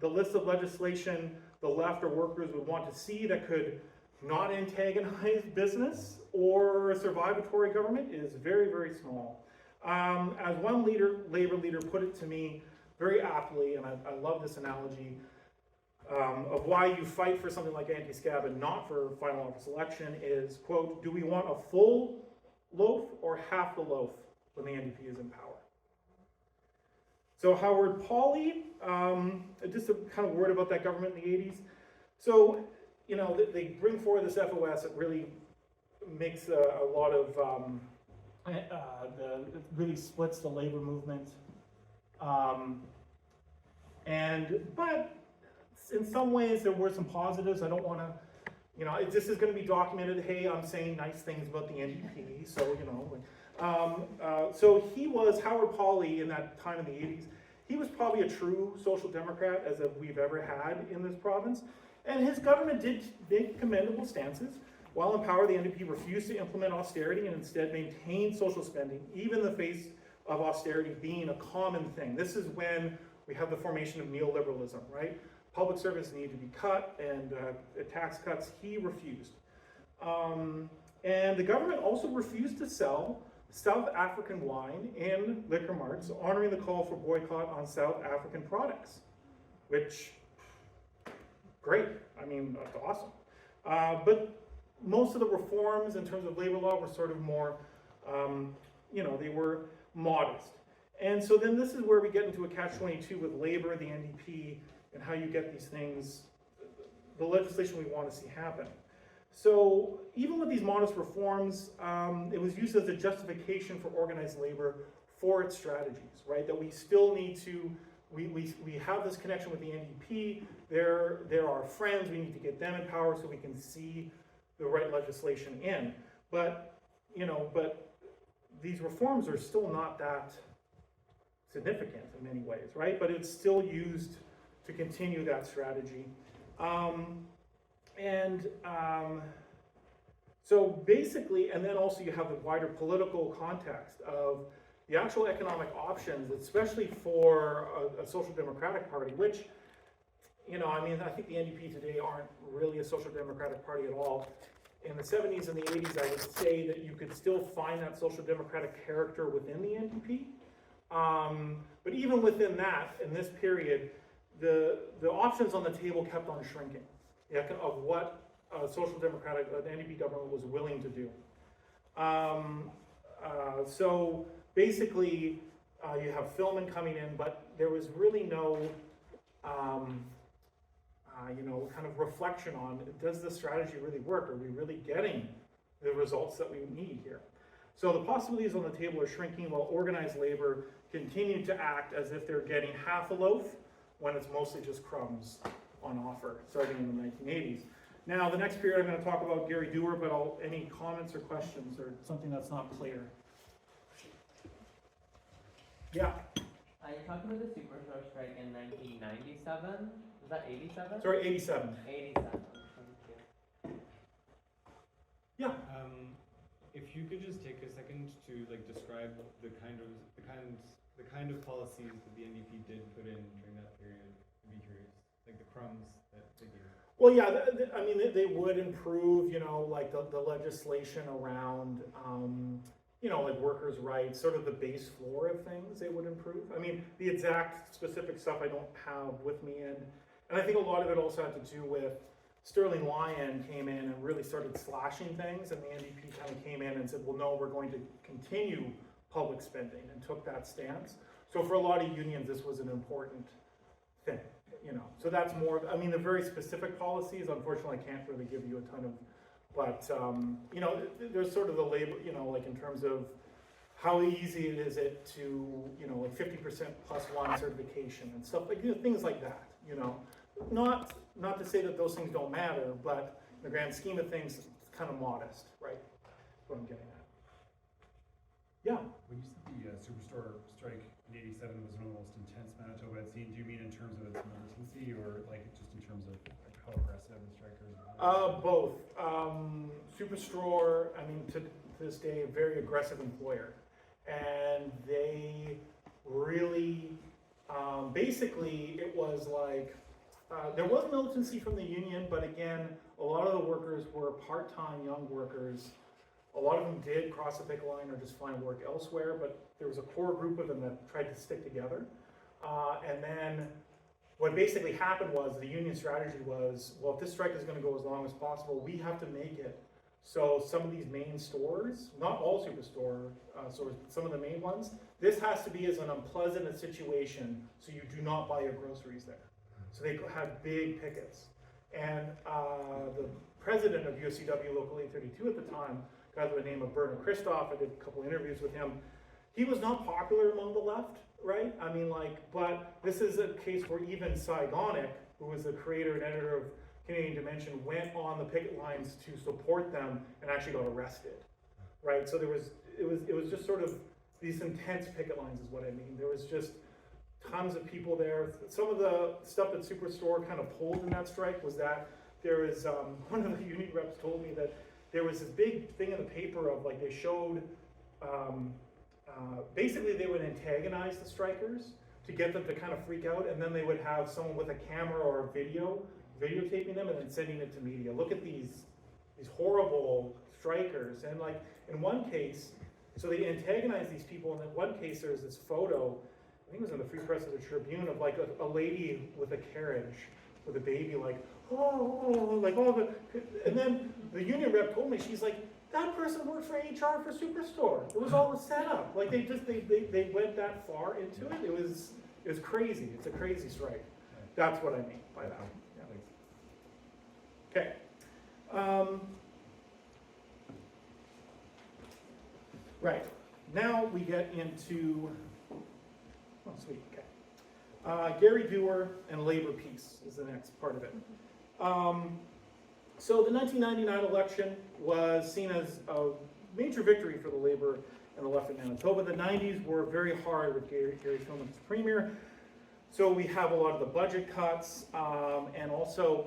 The list of legislation the left or workers would want to see that could not antagonize business or survivatory government is very, very small. As one labor leader put it to me very aptly, and I love this analogy, of why you fight for something like anti-scab and not for final offer selection is, quote, do we want a full loaf or half the loaf when the NDP is in power? So Howard Pauley, just a kind of word about that government in the 80s. So, you know, they bring forward this FOS. It really makes a lot of, it really splits the labor movement. But in some ways there were some positives. I don't want to, you know, this is going to be documented. Hey, I'm saying nice things about the NDP, so, you know. So he was, Howard Pauley in that time in the 80s, he was probably a true social democrat as we've ever had in this province. And his government did make commendable stances. While in power, the NDP refused to implement austerity and instead maintained social spending, even in the face of austerity being a common thing. This is when we have the formation of neoliberalism, right? Public service needed to be cut and tax cuts, he refused. And the government also refused to sell South African wine in liquor marts, honoring the call for boycott on South African products, which, great, I mean, that's awesome. But most of the reforms in terms of labor law were sort of more, you know, they were modest. And so then this is where we get into a catch-22 with labor, the NDP, and how you get these things, the legislation we want to see happen. So even with these modest reforms, it was used as a justification for organized labor for its strategies, right? That we still need to we have this connection with the NDP, they're our friends, we need to get them in power so we can see the right legislation in. But, you know, these reforms are still not that significant in many ways, right? But it's still used to continue that strategy. So basically, and then also you have the wider political context of the actual economic options, especially for a social democratic party, which, you know, I mean, I think the NDP today aren't really a social democratic party at all. In the 70s and the 80s, I would say that you could still find that social democratic character within the NDP. But even within that, in this period, the options on the table kept on shrinking, of what a social democratic, an NDP government was willing to do. So basically, you have Philman coming in, but there was really no, you know, kind of reflection on, does this strategy really work? Are we really getting the results that we need here? So the possibilities on the table are shrinking while organized labor continue to act as if they're getting half a loaf when it's mostly just crumbs on offer, starting in the 1980s. Now, the next period I'm going to talk about Gary Dewar, but any comments or questions or something that's not clear? Yeah. You talked about the Superstore strike in 1997. Was that 87? Sorry, 87. 87. Yeah. If you could just take a second to like describe the kind of policies that the NDP did put in during that period, I'd be curious. Like the crumbs that they gave. Well, yeah, I mean, they would improve, you know, like the legislation around, you know, like workers' rights, sort of the base floor of things they would improve. I mean, the exact specific stuff I don't have with me, and I think a lot of it also had to do with Sterling Lyon came in and really started slashing things, and the NDP kind of came in and said, well, no, we're going to continue public spending, and took that stance. So for a lot of unions, this was an important thing, you know. So that's more, I mean, the very specific policies, unfortunately, I can't really give you a ton of, but, you know, there's sort of the labor, you know, like in terms of how easy is it to, you know, like 50% plus one certification and stuff, like, you know, things like that, you know. Not to say that those things don't matter, but in the grand scheme of things, it's kind of modest, right? That's what I'm getting at. Yeah. When you said the Superstore strike in '87 was one of the most intense Manitoba had seen, do you mean in terms of its militancy, or like just in terms of like how aggressive the strikers were? Both. Superstore, I mean, to this day, a very aggressive employer, and they really, basically, it was like. There was militancy from the union, but again, a lot of the workers were part-time young workers. A lot of them did cross the picket line or just find work elsewhere, but there was a core group of them that tried to stick together. And then what basically happened was the union strategy was, well, if this strike is going to go as long as possible, we have to make it so some of these main stores, not all Superstore stores, but some of the main ones, this has to be as an unpleasant a situation so you do not buy your groceries there. So they had big pickets. And the president of USCW Local 832 at the time, a guy by the name of Bernard Christoph, I did a couple interviews with him. He was not popular among the left, right? I mean, like, but this is a case where even Cy Gonick, who was the creator and editor of Canadian Dimension, went on the picket lines to support them and actually got arrested, right? So it was just sort of these intense picket lines is what I mean. There was just tons of people there. Some of the stuff that Superstore kind of pulled in that strike was that there was, one of the union reps told me that there was this big thing in the paper of like they showed, basically they would antagonize the strikers to get them to kind of freak out, and then they would have someone with a camera or a videotaping them and then sending it to media. Look at these horrible strikers. And like in one case, so they antagonized these people, and in one case there's this photo, I think it was in the Free Press of the Tribune, of like a lady with a carriage with a baby, like, like all the, and then the union rep told me, she's like, that person worked for HR for Superstore. It was all a setup. Like they went that far into it. It was crazy. It's a crazy strike. That's what I mean by that. Yeah. Okay. Right. Now we get into, oh sweet, okay. Gary Dewar and labor peace is the next part of it. So the 1999 election was seen as a major victory for the Labour and the left in Manitoba. The 90s were very hard with Gary Filmon as premier. So we have a lot of the budget cuts, and also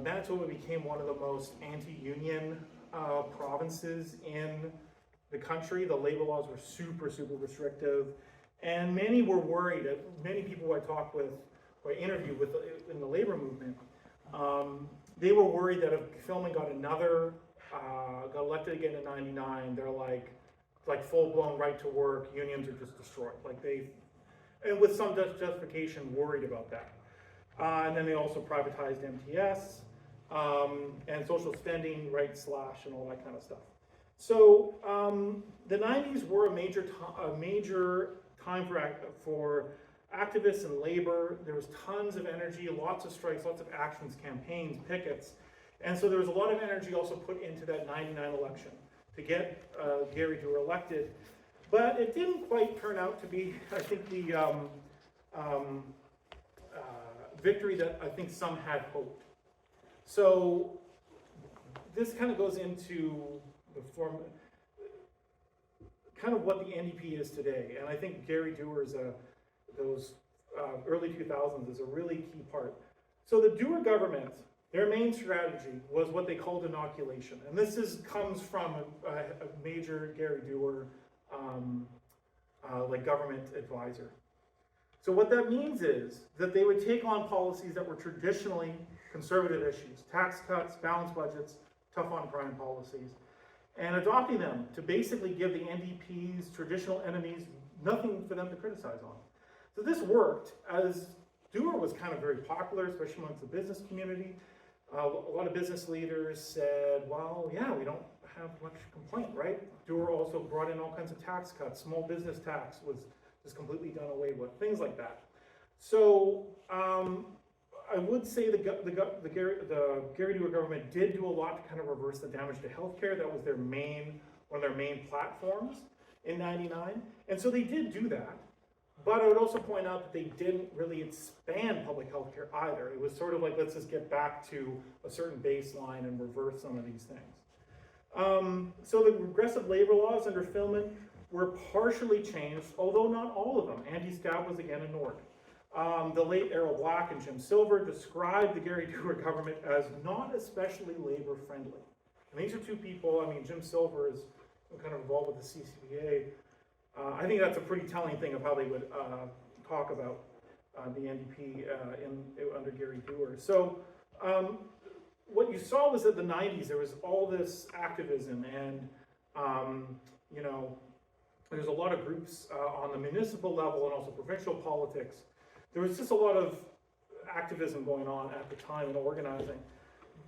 Manitoba became one of the most anti-union provinces in the country. The labor laws were super, super restrictive. And many were worried, many people I talked with, or interviewed with in the labor movement, they were worried that if Filmon got elected again in '99, they're like full-blown right to work, unions are just destroyed. And with some justification, worried about that. And then they also privatized MTS, and social spending, right slash, and all that kind of stuff. So the 90s were a major time for activists and labor. There was tons of energy, lots of strikes, lots of actions, campaigns, pickets. And so there was a lot of energy also put into that 99 election to get Gary Dewar elected. But it didn't quite turn out to be, I think, the victory that I think some had hoped. So this kind of goes into the form, kind of what the NDP is today. And I think Gary Dewar is those early 2000s is a really key part. So the Dewar government, their main strategy was what they called inoculation. And this comes from a major Gary Dewar government advisor. So what that means is that they would take on policies that were traditionally conservative issues, tax cuts, balanced budgets, tough on crime policies, and adopting them to basically give the NDP's traditional enemies nothing for them to criticize on. So this worked, as Dewar was kind of very popular, especially amongst the business community. A lot of business leaders said, well, yeah, we don't have much complaint, right? Dewar also brought in all kinds of tax cuts. Small business tax was just completely done away with, things like that. So I would say the Gary Dewar government did do a lot to kind of reverse the damage to healthcare. That was one of their main platforms in '99. And so they did do that. But I would also point out that they didn't really expand public health care either. It was sort of like, let's just get back to a certain baseline and reverse some of these things. So the regressive labor laws under Filmon were partially changed, although not all of them. Anti-Scab was again ignored. The late Errol Black and Jim Silver described the Gary Dewar government as not especially labor friendly. And these are two people, I mean, Jim Silver is kind of involved with the CCPA. I think that's a pretty telling thing of how they would talk about the NDP under Gary Dewar. So what you saw was that the 90s, there was all this activism and, there's a lot of groups on the municipal level and also provincial politics. There was just a lot of activism going on at the time and organizing.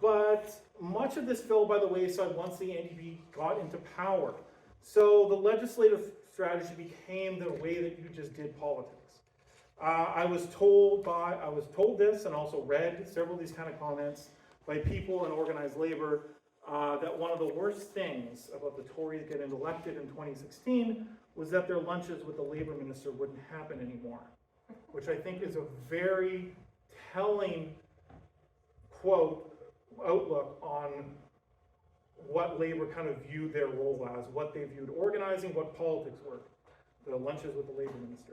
But much of this fell by the wayside once the NDP got into power. So the legislative strategy became the way that you just did politics. I was told this and also read several of these kind of comments by people in organized labor that one of the worst things about the Tories getting elected in 2016 was that their lunches with the labor minister wouldn't happen anymore, which I think is a very telling outlook on what labor kind of viewed their role as, what they viewed organizing, what politics were, the lunches with the labor minister.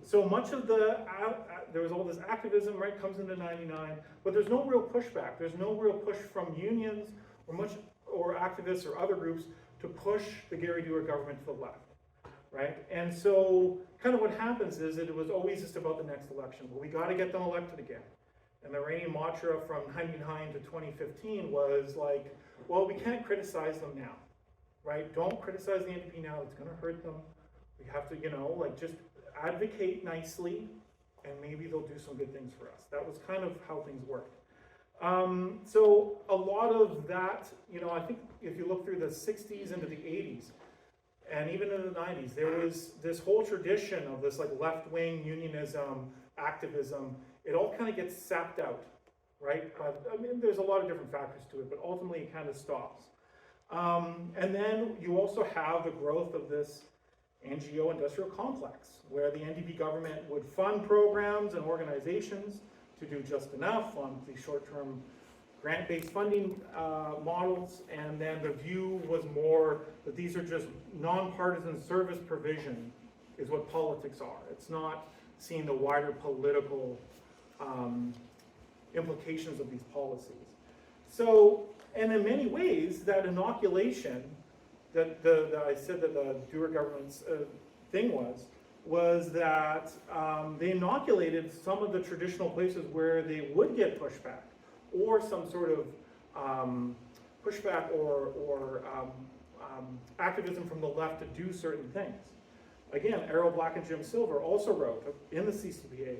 So much of there was all this activism, right, comes into '99, but there's no real pushback. There's no real push from unions or activists or other groups to push the Gary Dewar government to the left, right? And so kind of what happens is that it was always just about the next election. Well, we got to get them elected again. And the reigning mantra from '99 to 2015 was like, well, we can't criticize them now, right? Don't criticize the NDP now, it's gonna hurt them. We have to, just advocate nicely and maybe they'll do some good things for us. That was kind of how things worked. So a lot of that, I think if you look through the 60s into the 80s, and even in the 90s, there was this whole tradition of this left-wing unionism, activism. It all kind of gets sapped out, right? There's a lot of different factors to it, but ultimately it kind of stops. And then you also have the growth of this NGO industrial complex, where the NDP government would fund programs and organizations to do just enough on the short-term grant-based funding models, and then the view was more that these are just nonpartisan service provision is what politics are. It's not seeing the wider political implications of these policies. So, and in many ways, that inoculation that I said that the Dewar government's thing was that they inoculated some of the traditional places where they would get pushback, or some sort of pushback or activism from the left to do certain things. Again, Errol Black and Jim Silver also wrote in the CCPA,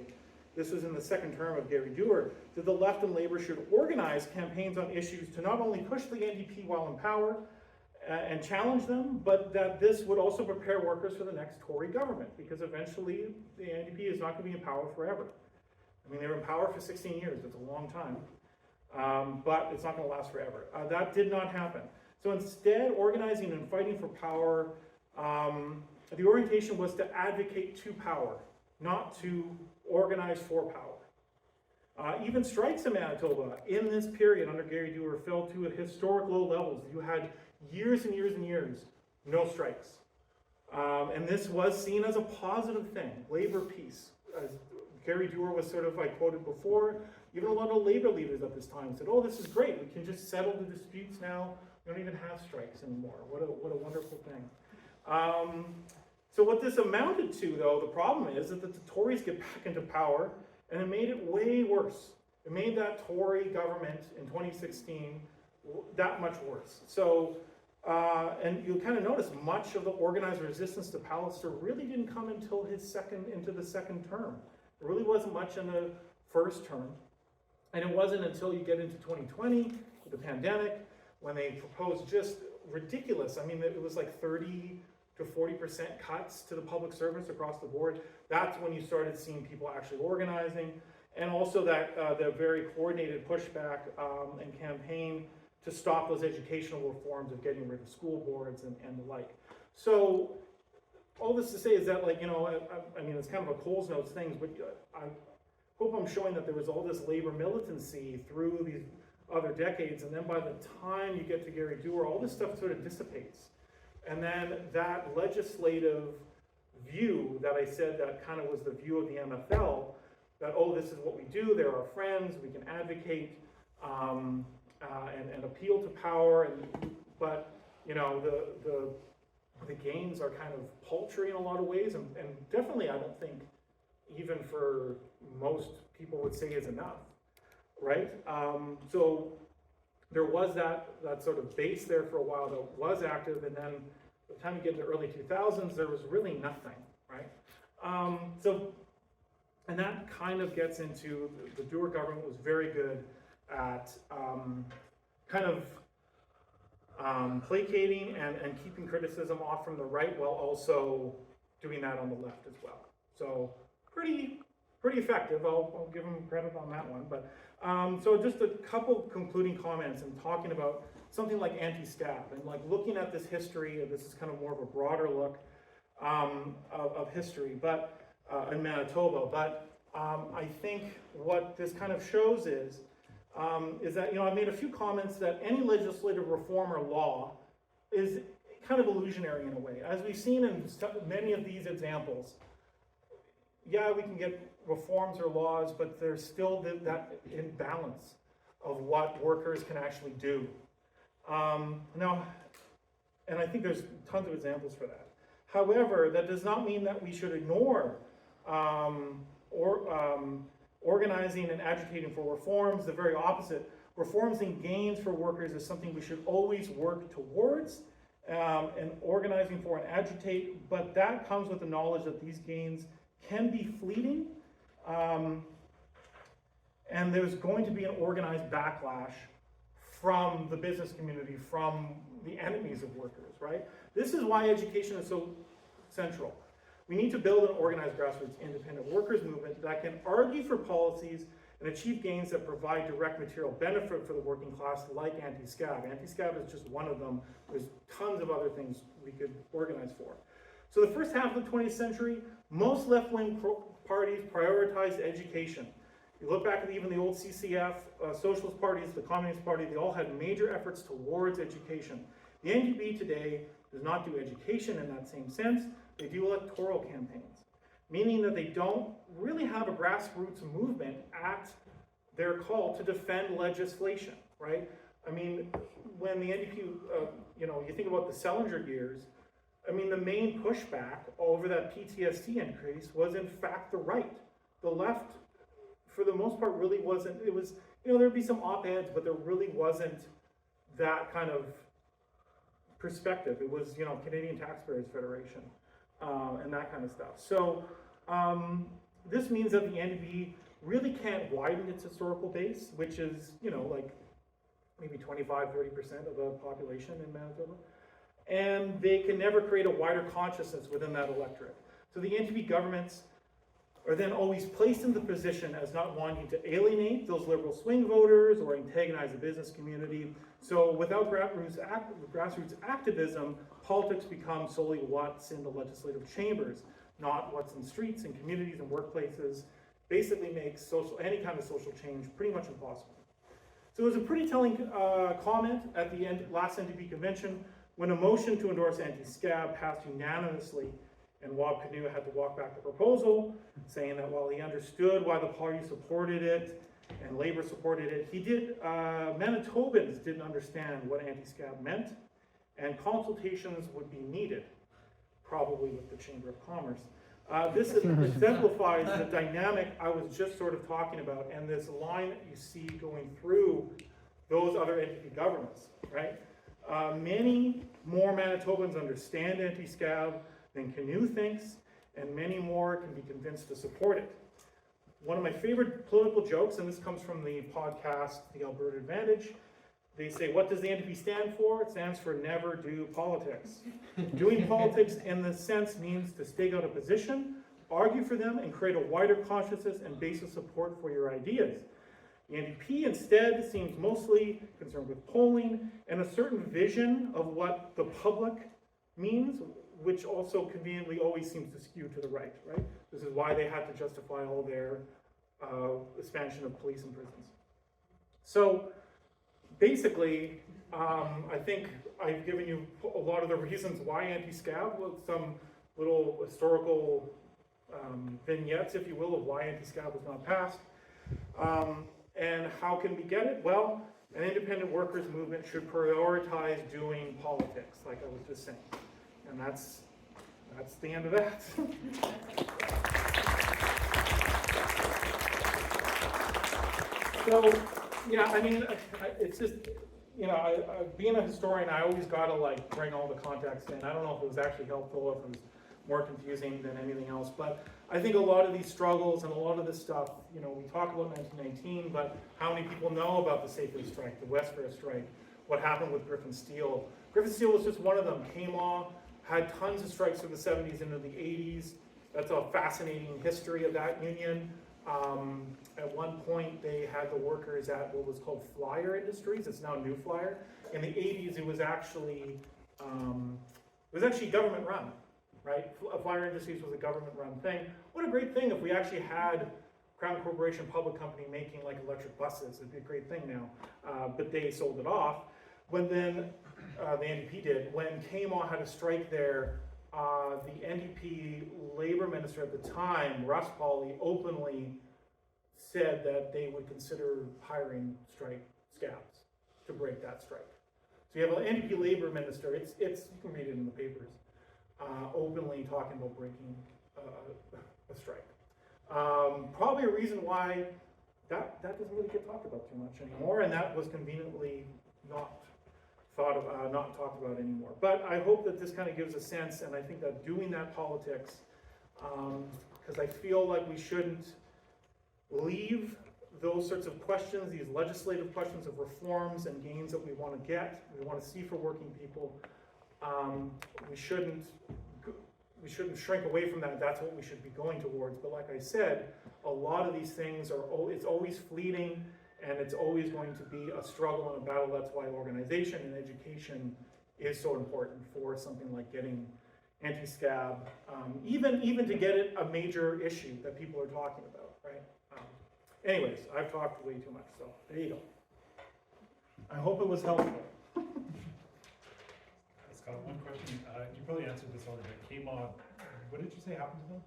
this was in the second term of Gary Dewar, that the left and Labour should organize campaigns on issues to not only push the NDP while in power and challenge them, but that this would also prepare workers for the next Tory government, because eventually the NDP is not going to be in power forever. I mean, they were in power for 16 years, it's a long time, but it's not going to last forever. That did not happen. So instead, organizing and fighting for power, the orientation was to advocate to power, not to organize for power. Even strikes in Manitoba in this period under Gary Dewar fell to historic low levels. You had years and years and years, no strikes. And this was seen as a positive thing, labor peace. As Gary Dewar was sort of, I quoted before, even a lot of labor leaders at this time said, oh, this is great, we can just settle the disputes now, we don't even have strikes anymore. What a wonderful thing. So what this amounted to, though, the problem is that the Tories get back into power, and it made it way worse. It made that Tory government in 2016 that much worse. So, and you'll kind of notice much of the organized resistance to Pallister really didn't come until into the second term. There really wasn't much in the first term. And it wasn't until you get into 2020, with the pandemic, when they proposed just ridiculous, I mean, it was like 30 to 40% cuts to the public service across the board. That's when you started seeing people actually organizing, and also that the very coordinated pushback and campaign to stop those educational reforms of getting rid of school boards and the like. So all this to say is that, like, you know, I mean, it's kind of a Coles Notes thing, but I hope I'm showing that there was all this labor militancy through these other decades, and then by the time you get to Gary Dewar, all this stuff sort of dissipates. And then that legislative view that I said that kind of was the view of the MFL, that, oh, this is what we do, they're our friends, we can advocate and appeal to power, but you know, the gains are kind of paltry in a lot of ways, and definitely I don't think even for most people would say is enough, right? So there was that sort of base there for a while that was active, and then by the time you get to the early 2000s, there was really nothing, right? And that kind of gets into, the Dewar government was very good at kind of placating and keeping criticism off from the right, while also doing that on the left as well. So pretty effective. I'll give them credit on that one. But so just a couple concluding comments and talking about something like Anti-Scab and like looking at this history. This is kind of more of a broader look of history, but in Manitoba. But I think what this kind of shows is that, you know, I made a few comments that any legislative reform or law is kind of illusionary in a way. As we've seen in many of these examples, yeah, we can get reforms or laws, but there's still that imbalance of what workers can actually do. Now, and I think there's tons of examples for that. However, that does not mean that we should ignore organizing and agitating for reforms. The very opposite. Reforms and gains for workers is something we should always work towards and organizing for and agitate, but that comes with the knowledge that these gains can be fleeting, and there's going to be an organized backlash from the business community, from the enemies of workers, right? This is why education is so central. We need to build an organized grassroots independent workers movement that can argue for policies and achieve gains that provide direct material benefit for the working class, like Anti-Scab. Anti-Scab is just one of them. There's tons of other things we could organize for. So the first half of the 20th century, most left-wing parties prioritized education. You look back at even the old CCF, socialist parties, the Communist Party, they all had major efforts towards education. The NDP today does not do education in that same sense. They do electoral campaigns, meaning that they don't really have a grassroots movement at their call to defend legislation, right? I mean, when the NDP, you think about the Selinger years, I mean, the main pushback over that PTSD increase was in fact the right. The left, for the most part, really wasn't, it was, there'd be some op-eds, but there really wasn't that kind of perspective. It was, Canadian Taxpayers Federation, and that kind of stuff. So this means that the NDP really can't widen its historical base, which is, like maybe 25, 30% of the population in Manitoba. And they can never create a wider consciousness within that electorate. So the NDP governments are then always placed in the position as not wanting to alienate those liberal swing voters or antagonize the business community. So without grassroots activism, politics becomes solely what's in the legislative chambers, not what's in streets and communities and workplaces. Basically makes any kind of social change pretty much impossible. So it was a pretty telling comment at the last NDP convention when a motion to endorse anti-scab passed unanimously, and Wab Kinew had to walk back the proposal, saying that while he understood why the party supported it and Labour supported it, Manitobans didn't understand what anti-scab meant, and consultations would be needed, probably with the Chamber of Commerce. This exemplifies the dynamic I was just sort of talking about, and this line that you see going through those other NDP governments, right? Many more Manitobans understand anti-scab than Kinew thinks, and many more can be convinced to support it. One of my favorite political jokes, and this comes from the podcast, The Alberta Advantage, they say, what does the NDP stand for? It stands for never do politics. Doing politics in this sense means to stake out a position, argue for them, and create a wider consciousness and base of support for your ideas. The NDP instead seems mostly concerned with polling and a certain vision of what the public means, which also conveniently always seems to skew to the right? This is why they had to justify all their expansion of police and prisons. So basically, I think I've given you a lot of the reasons why anti-scab, with some little historical vignettes, if you will, of why anti-scab was not passed. And how can we get it? Well, an independent workers movement should prioritize doing politics, like I was just saying. And that's the end of that. So, yeah, I mean, it's just, being a historian, I always gotta bring all the context in. I don't know if it was actually helpful, if it was more confusing than anything else, but I think a lot of these struggles and a lot of this stuff, we talk about 1919, but how many people know about the Safeway strike, the West Fair strike, what happened with Griffin Steel? Griffin Steel was just one of them. Came on, had tons of strikes through the 70s into the 80s. That's a fascinating history of that union. At one point, they had the workers at what was called Flyer Industries. It's now New Flyer. In the 80s, it was actually government run, right? Flyer Industries was a government run thing. What a great thing if we actually had Crown Corporation public company making electric buses. It'd be a great thing now. But they sold it off. When then the NDP did, when KMAW had a strike there, the NDP labor minister at the time, Russ Pauley, openly said that they would consider hiring strike scabs to break that strike. So you have an NDP labor minister, it's you can read it in the papers, openly talking about breaking a strike. Probably a reason why that doesn't really get talked about too much anymore, and that was conveniently not talked about anymore. But I hope that this kind of gives a sense, and I think that doing that politics, because I feel like we shouldn't leave those sorts of questions, these legislative questions of reforms and gains that we want to see for working people. We shouldn't shrink away from that. That's what we should be going towards. But like I said, a lot of these things it's always fleeting, and it's always going to be a struggle and a battle. That's why organization and education is so important for something like getting anti-scab, even to get it a major issue that people are talking about, right? Anyways, I've talked way too much, so there you go. I hope it was helpful. Scott, one question, you probably answered this already, but KMOD, what did you say happened to them?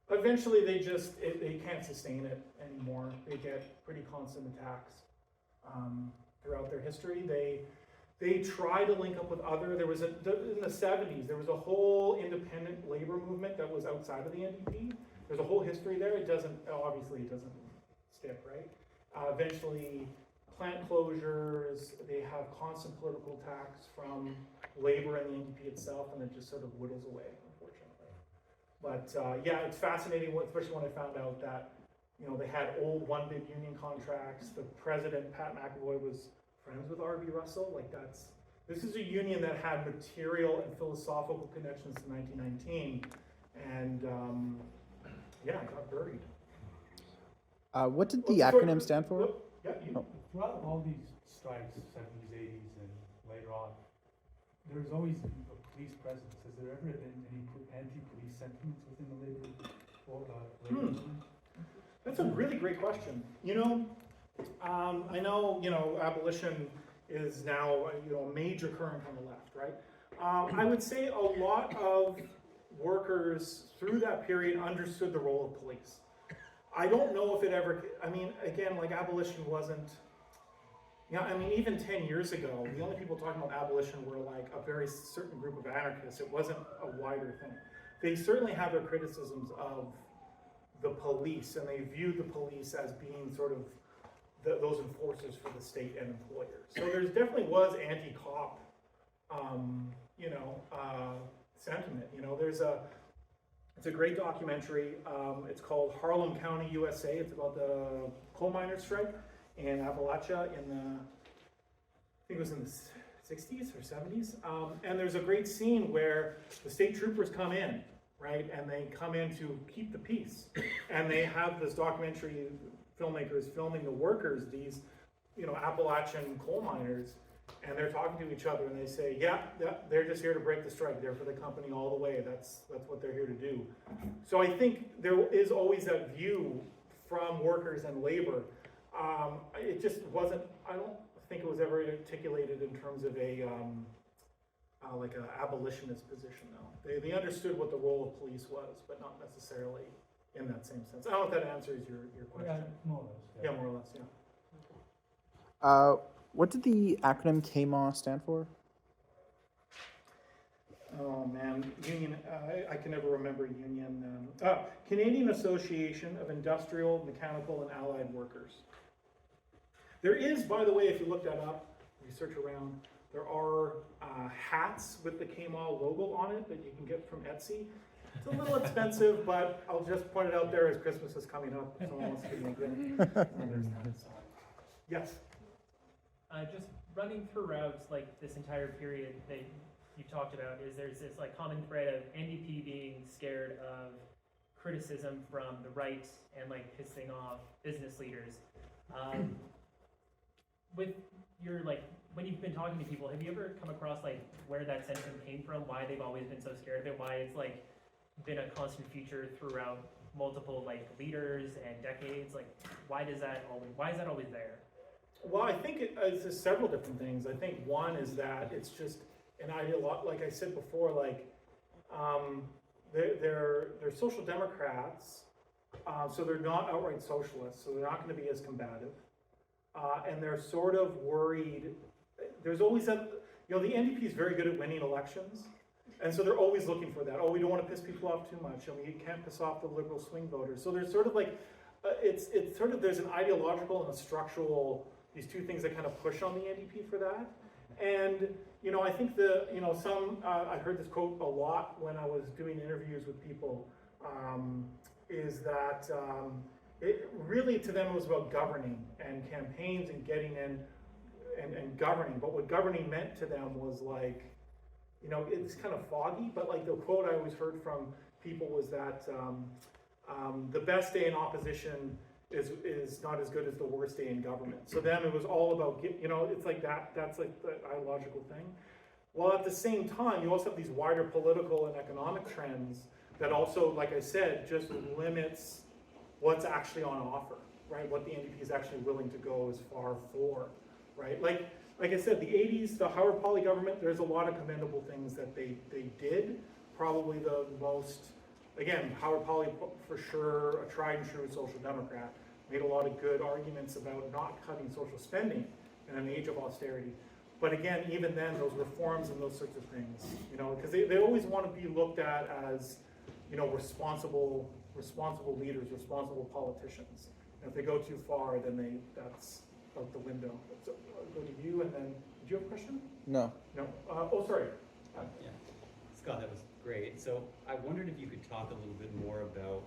Eventually, they can't sustain it anymore. They get pretty constant attacks throughout their history. They try to link up with other. In the 70s, there was a whole independent labor movement that was outside of the NDP. There's a whole history there. Obviously it doesn't stick, right? Eventually, plant closures. They have constant political attacks from labor and the NDP itself, and it just sort of whittles away, unfortunately. But yeah, it's fascinating, especially when I found out that they had old one big union contracts. The president, Pat McAvoy, was friends with R.B. Russell. This is a union that had material and philosophical connections to 1919, and yeah, it got buried. What did the acronym stand for? Yeah, Throughout all these strikes, 70s, 80s, and later on, there's always a police presence. Has there ever been any anti-police sentiments within the labor movement? That's a really great question. I know, abolition is now, a major current on the left, right? I would say a lot of workers through that period understood the role of police. I don't know if it ever, again, abolition wasn't, even 10 years ago, the only people talking about abolition were a very certain group of anarchists. It wasn't a wider thing. They certainly have their criticisms of the police, and they viewed the police as being sort of those enforcers for the state and employers. So there definitely was anti-cop, sentiment. It's a great documentary. It's called Harlem County, USA. It's about the coal miners' strike in Appalachia I think it was in the 60s or 70s. And there's a great scene where the state troopers come in, right? And they come in to keep the peace. And they have this documentary filmmakers filming the workers, these, Appalachian coal miners, and they're talking to each other and they say, yeah, they're just here to break the strike. They're for the company all the way. That's what they're here to do. So I think there is always that view from workers and labor. It just wasn't, I don't think it was ever articulated in terms of a abolitionist position, though. They understood what the role of police was, but not necessarily in that same sense. I don't know if that answers your question. Yeah, more or less. Yeah, more or less, yeah. What did the acronym KMAW stand for? Oh man, union, I can never remember union. Canadian Association of Industrial, Mechanical, and Allied Workers. There is, by the way, if you look that up, research around, there are hats with the KMAW logo on it that you can get from Etsy. It's a little expensive, but I'll just point it out there as Christmas is coming up. If someone wants to give me a gift. Yes? Just running throughout this entire period that you talked about, there's this common thread of NDP being scared of criticism from the right and pissing off business leaders. With your when you've been talking to people, have you ever come across where that sentiment came from? Why they've always been so scared of it? Why it's been a constant feature throughout multiple leaders and decades? Why is that always there? Well, I think it's several different things. I think one is that it's just an ideology. Like I said before, they're social democrats, so they're not outright socialists. So they're not going to be as combative, and they're sort of worried. There's always that. The NDP is very good at winning elections, and so they're always looking for that. Oh, we don't want to piss people off too much. You can't piss off the liberal swing voters. So there's sort of it's sort of there's an ideological and a structural. These two things that kind of push on the NDP for that. And, I think I heard this quote a lot when I was doing interviews with people, is that it really to them it was about governing and campaigns and getting in and governing. But what governing meant to them was it's kind of foggy, but the quote I always heard from people was that the best day in opposition is not as good as the worst day in government. So then it was all about, it's like that, that's the ideological thing. While at the same time, you also have these wider political and economic trends that also, like I said, just limits what's actually on offer, right? What the NDP is actually willing to go as far for, right? Like I said, the 80s, the Howard Poly government, there's a lot of commendable things that they did. Probably the most, again, Howard Poly for sure, a tried and true social democrat, made a lot of good arguments about not cutting social spending in an age of austerity. But again, even then, those reforms and those sorts of things, you know, because they always want to be looked at as, you know, responsible leaders, responsible politicians. And if they go too far, then that's out the window. So I'll go to you, and then, did you have a question? No. No. Oh, sorry. Yeah, Scott, that was great. So I wondered if you could talk a little bit more about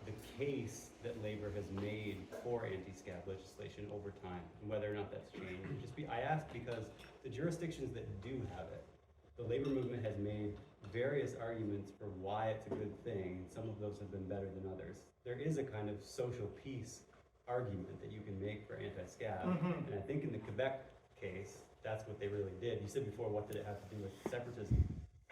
the case that Labor has made for anti-scab legislation over time, and whether or not that's changed. I ask because the jurisdictions that do have it, the labor movement has made various arguments for why it's a good thing. Some of those have been better than others. There is a kind of social peace argument that you can make for anti-scab, and I think in the Quebec case, that's what they really did. You said before, what did it have to do with separatism?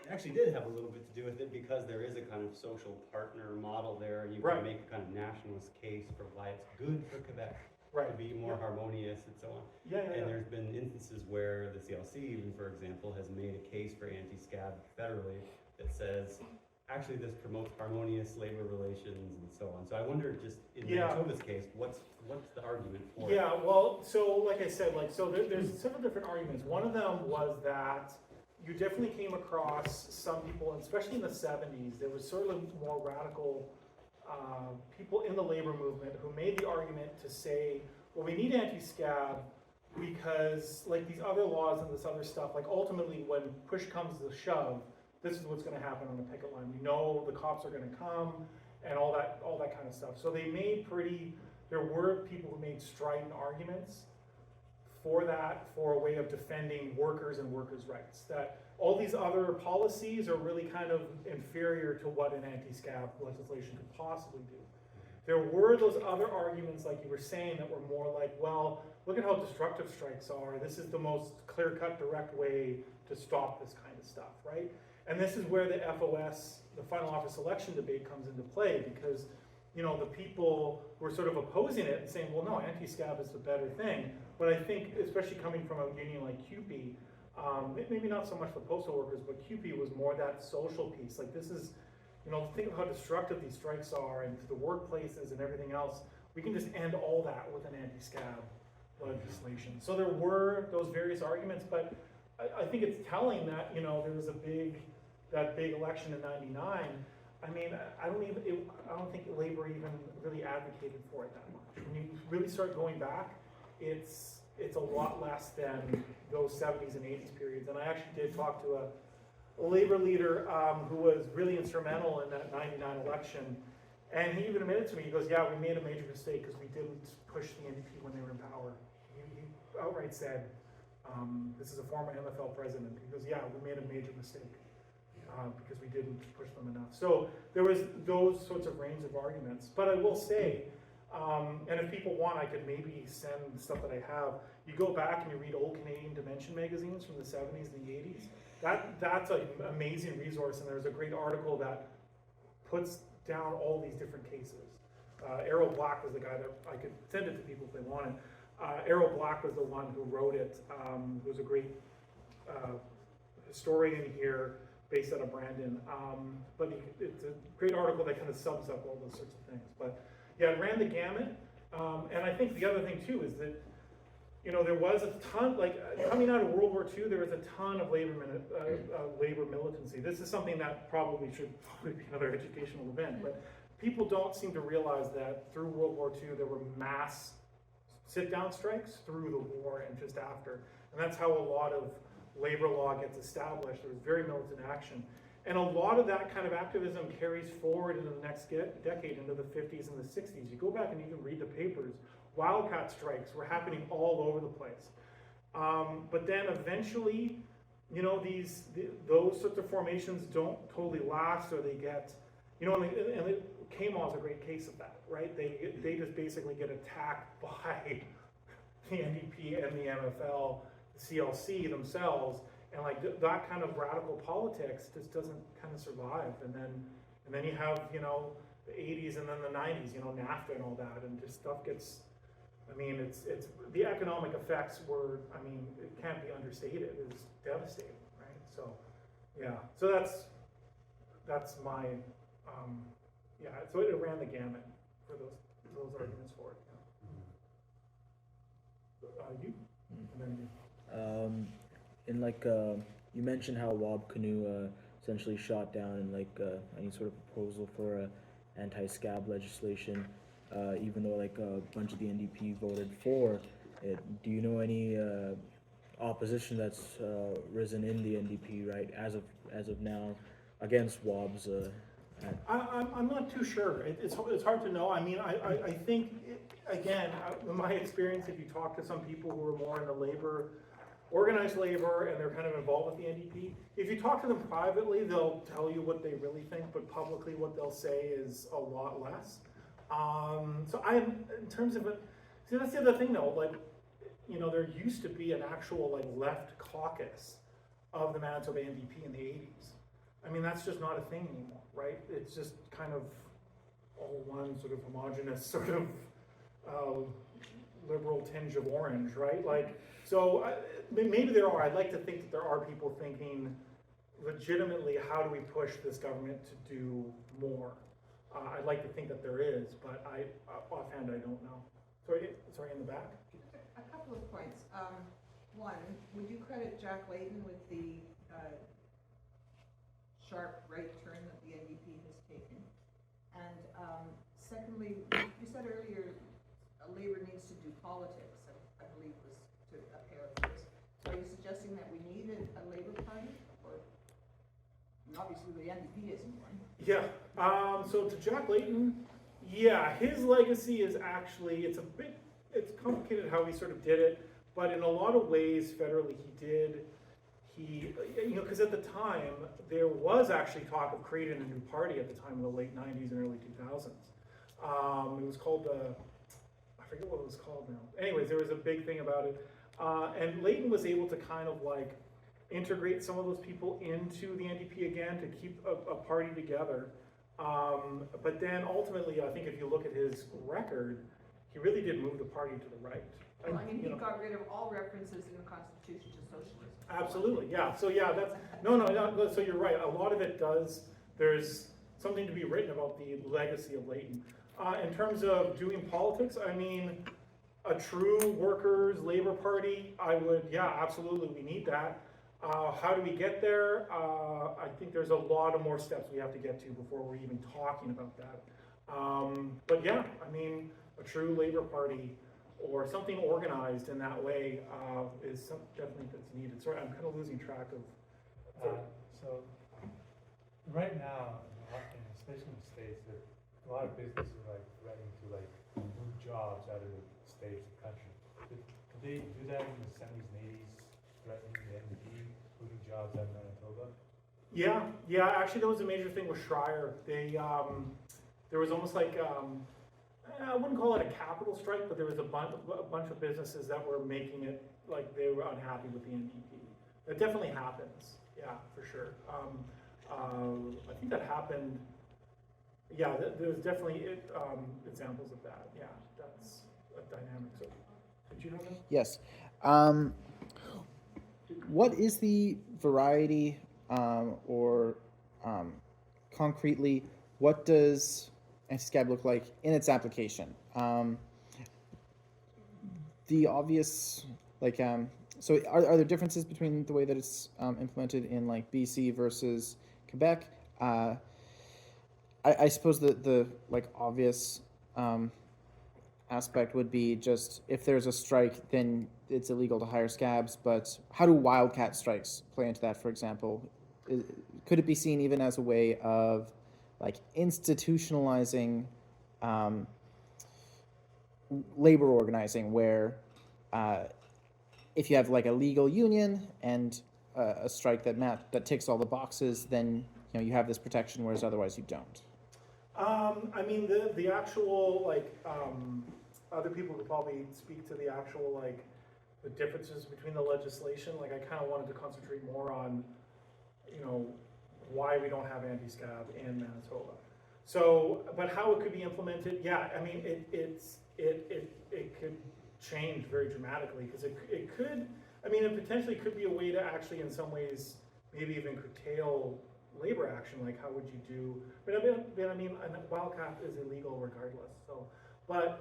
It actually did have a little bit to do with it because there is a kind of social partner model there, and you can make a kind of nationalist case for why it's good for Quebec to be more harmonious and so on. And there's been instances where the CLC, even for example, has made a case for anti-scab federally that says, actually this promotes harmonious labor relations and so on. So I wonder, just in Manitoba's case, what's the argument for it? Yeah, well, so like I said, there's several different arguments. One of them was that you definitely came across some people, and especially in the 70s, there was sort of more radical people in the labor movement who made the argument to say, well, we need anti-scab because like these other laws and this other stuff, like ultimately when push comes to shove, this is what's going to happen on the picket line. We know the cops are going to come and all that kind of stuff. So they made there were people who made strident arguments for that, for a way of defending workers and workers' rights. That all these other policies are really kind of inferior to what an anti-scab legislation could possibly do. There were those other arguments, like you were saying, that were more like, well, look at how destructive strikes are. This is the most clear-cut, direct way to stop this kind of stuff, right? And this is where the FOS, the final office election debate, comes into play, because you know the people were sort of opposing it and saying, well, no, anti-scab is the better thing. But I think, especially coming from a union like CUPE, maybe not so much the postal workers, but CUPE was more that social piece. Like this is, you know, think of how destructive these strikes are and to the workplaces and everything else. We can just end all that with an anti-scab legislation. So there were those various arguments, but I think it's telling that, you know, there was that big election in '99. I mean, I don't think Labor even really advocated for it that much. When you really start going back, it's a lot less than those 70s and 80s periods. And I actually did talk to a Labor leader who was really instrumental in that '99 election. And he even admitted to me, he goes, yeah, we made a major mistake because we didn't push the NDP when they were in power. He outright said, this is a former MFL president. He goes, yeah, we made a major mistake because we didn't push them enough. So there was those sorts of range of arguments. But I will say, and if people want, I could maybe send stuff that I have. You go back and you read old Canadian Dimension magazines from the 70s and the 80s. That's an amazing resource, and there's a great article that puts down all these different cases. Errol Black was the guy that I could send it to people if they wanted. Errol Black was the one who wrote it. Who was a great historian here, based out of Brandon. But it's a great article that kind of sums up all those sorts of things. But yeah, it ran the gamut. And I think the other thing too is that, you know, there was a ton, like coming out of World War II, there was a ton of labor militancy. This is something that should be another educational event, but people don't seem to realize that through World War II, there were mass sit-down strikes through the war and just after. And that's how a lot of labor law gets established. There was very militant action. And a lot of that kind of activism carries forward into the next decade, into the 50s and the 60s. You go back and you can read the papers. Wildcat strikes were happening all over the place. But then eventually, you know, those sorts of formations don't totally last, or they get, you know, and KMAW is a great case of that, right? They just basically get attacked by the NDP and the MFL, the CLC themselves, And like that kind of radical politics just doesn't kind of survive. And then you have, you know, the 80s and then the 90s, you know, NAFTA and all that, and just stuff gets, I mean, it's the economic effects were, I mean, it can't be understated. It was devastating, right? So, yeah, so that's my, yeah, so it ran the gamut for those arguments for it. Yeah. You? And then you. In like, you mentioned how Wab Canoe essentially shot down in like any sort of proposal for anti-scab legislation, even though like a bunch of the NDP voted for it. Do you know any opposition that's risen in the NDP, right, as of now, against Wab's? I'm not too sure. It's hard to know. I mean, I think, again, in my experience, if you talk to some people who are more in the labor, organized labor, and they're kind of involved with the NDP, if you talk to them privately, they'll tell you what they really think, but publicly what they'll say is a lot less. So in terms of it, see, that's the other thing though, like, you know, there used to be an actual like left caucus of the Manitoba NDP in the 80s. I mean, that's just not a thing anymore, right? It's just kind of all one sort of homogenous sort of liberal tinge of orange, right? Like, so maybe there are, I'd like to think that there are people thinking legitimately, how do we push this government to do more? I'd like to think that there is, but offhand, I don't know. Sorry, in the back? A couple of points. One, would you credit Jack Layton with the sharp right turn that the NDP has taken? And secondly, you said earlier Labour needs to do politics, I believe was to a paraphrase. So are you suggesting that we need a Labour Party? Or obviously the NDP isn't one. Yeah, so to Jack Layton, yeah, his legacy is actually, it's complicated how he sort of did it, but in a lot of ways, federally, you know, because at the time, there was actually talk of creating a new party at the time in the late 90s and early 2000s. It was called, I forget what it was called now. Anyways, there was a big thing about it. And Layton was able to kind of like integrate some of those people into the NDP again to keep a party together. But then ultimately, I think if you look at his record, he really did move the party to the right. Well, I mean, he got rid of all references in the Constitution to socialism. Absolutely, yeah. So yeah, that's, no, so you're right. A lot of it there's something to be written about the legacy of Layton. In terms of doing politics, I mean, a true workers' labor party, absolutely, we need that. How do we get there? I think there's a lot of more steps we have to get to before we're even talking about that. But yeah, I mean, a true labor party or something organized in that way is definitely that's needed. Sorry, I'm kind of losing track of. So right now, especially in the States, there a lot of businesses are like threatening to like move jobs out of the states, the country. Did they do that in the 70s and 80s, threatening the NDP, moving jobs out of Manitoba? Yeah. Actually, that was a major thing with Schreier. There was almost like I wouldn't call it a capital strike, but there was a bunch of businesses that were making it like they were unhappy with the NDP. That definitely happens. Yeah, for sure. I think that happened. Yeah, there's definitely examples of that. Yeah, that's a dynamic. So, did you know that? Yes. What is the variety, or concretely, what does Anti-Scab look like in its application? The obvious, like, so are there differences between the way that it's implemented in like BC versus Quebec? I suppose the like obvious aspect would be just if there's a strike, then it's illegal to hire scabs. But how do wildcat strikes play into that, for example? Could it be seen even as a way of like institutionalizing labor organizing, where if you have like a legal union and a strike that ticks all the boxes, then you have this protection, whereas otherwise you don't. I mean, the actual, like, other people could probably speak to the actual, like, the differences between the legislation. Like, I kind of wanted to concentrate more on, you know, why we don't have anti-scab in Manitoba. So, but how it could be implemented, yeah, I mean, it could change very dramatically, because it could, I mean, it potentially could be a way to actually, in some ways, maybe even curtail labor action. Like, how would you do, but I mean, a wildcat is illegal regardless, so. But,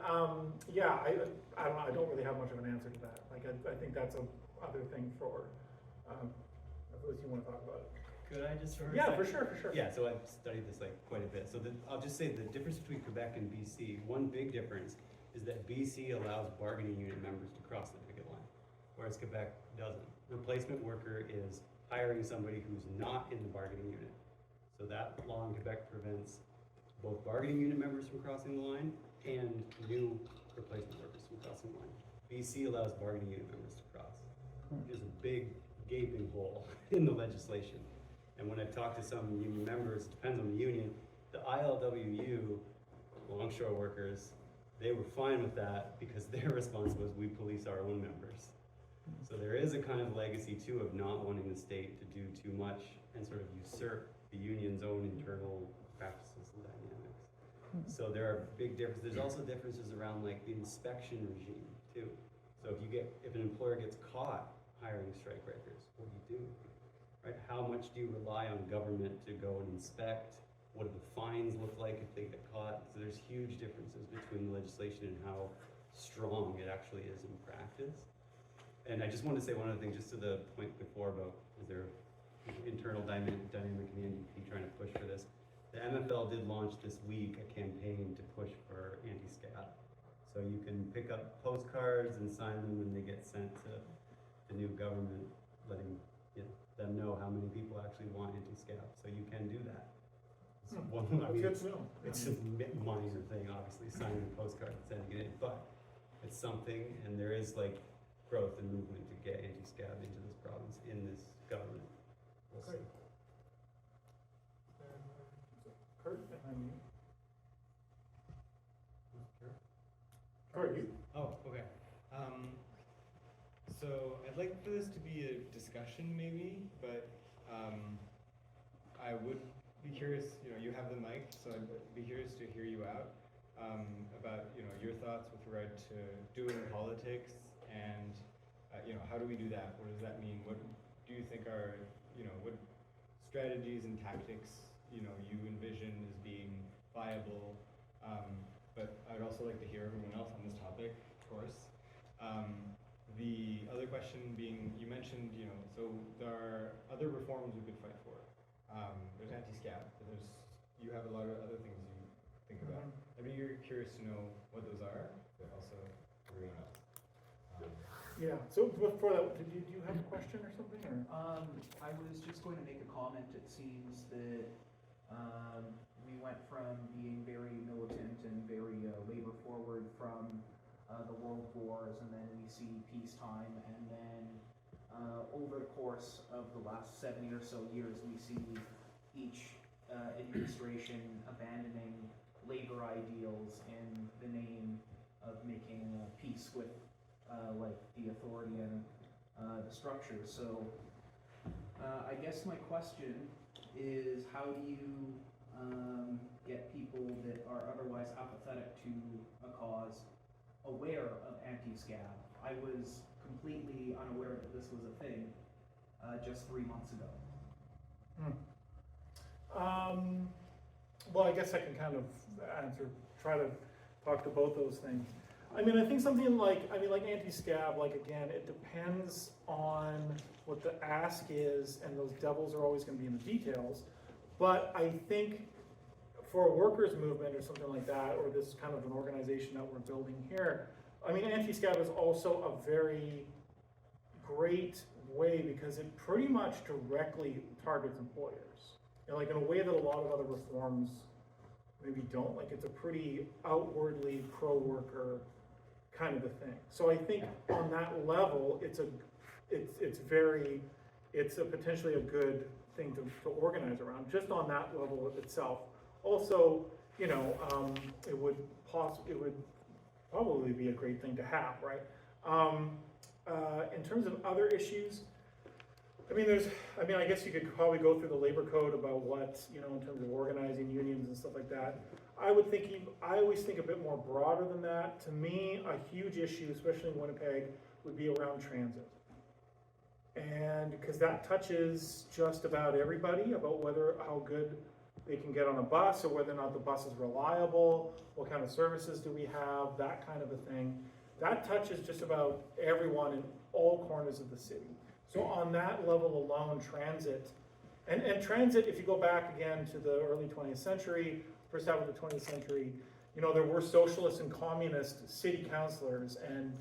yeah, I don't know, I don't really have much of an answer to that. Like, I think that's a other thing for, if you want to talk about it. Could I just? Yeah, for sure, for sure. Yeah, so I've studied this like quite a bit. So I'll just say the difference between Quebec and BC, one big difference is that BC allows bargaining unit members to cross the picket line, whereas Quebec doesn't. Replacement worker is hiring somebody who's not in the bargaining unit. So that law in Quebec prevents both bargaining unit members from crossing the line and new replacement workers from crossing the line. BC allows bargaining unit members to cross. There's a big gaping hole in the legislation. And when I've talked to some union members, it depends on the union, the ILWU, longshore workers, they were fine with that because their response was, we police our own members. So there is a kind of legacy too of not wanting the state to do too much and sort of usurp the union's own internal practices and dynamics. So there are big differences. There's also differences around like the inspection regime too. So if an employer gets caught hiring strikebreakers, what do you do? Right? How much do you rely on government to go and inspect? What do the fines look like if they get caught? So there's huge differences between the legislation and how strong it actually is in practice. And I just want to say one other thing, just to the point before about is there internal dynamic in the NDP trying to push for this. The MFL did launch this week a campaign to push for anti-scab. So you can pick up postcards and sign them, and they get sent to the new government, letting them know how many people actually want anti-scab. So you can do that. It's one, I mean, That's good to know. it's a minor thing, obviously, signing a postcard and sending it in, but it's something, and there is like growth and movement to get anti-scab into this province, in this government. We'll see. Kurt, and then you. Kurt, you. Oh, okay. So I'd like for this to be a discussion maybe, but I would be curious, you have the mic, so I'd be curious to hear you out about, your thoughts with regard to doing politics and, how do we do that? What does that mean? What do you think are, what strategies and tactics, you envision as being viable? But I'd also like to hear everyone else on this topic, of course. The other question being, you mentioned, so there are other reforms we could fight for. There's anti-scab, but you have a lot of other things you think about. I'd be curious to know what those are, but also everyone else. Yeah, so before that, do you have a question or something, or? I was just going to make a comment. It seems that we went from being very militant and very labor forward from the world wars, and then we see peacetime, and then over the course of the last 70 or so years, we see each administration abandoning labor ideals in the name of making peace with like the authority and the structure. So I guess my question is, how do you get people that are otherwise apathetic to a cause aware of anti-scab? I was completely unaware that this was a thing just 3 months ago. Well, I guess I can kind of try to talk to both those things. I mean, I think something like anti-scab, like again, it depends on what the ask is, and those devils are always going to be in the details. But I think for a workers' movement or something like that, or this kind of an organization that we're building here, I mean, anti-scab is also a very great way because it pretty much directly targets employers. And like in a way that a lot of other reforms maybe don't. Like it's a pretty outwardly pro-worker kind of a thing. So I think on that level, it's potentially a good thing to organize around, just on that level itself. Also, it would probably be a great thing to have, right? In terms of other issues, I guess you could probably go through the labor code about what, in terms of organizing unions and stuff like that. I always think a bit more broader than that. To me, a huge issue, especially in Winnipeg, would be around transit. And because that touches just about everybody, about how good they can get on a bus, or whether or not the bus is reliable, what kind of services do we have, that kind of a thing. That touches just about everyone in all corners of the city. So on that level alone, transit, and transit, if you go back again to the early 20th century, first half of the 20th century, there were socialist and communist city councilors, and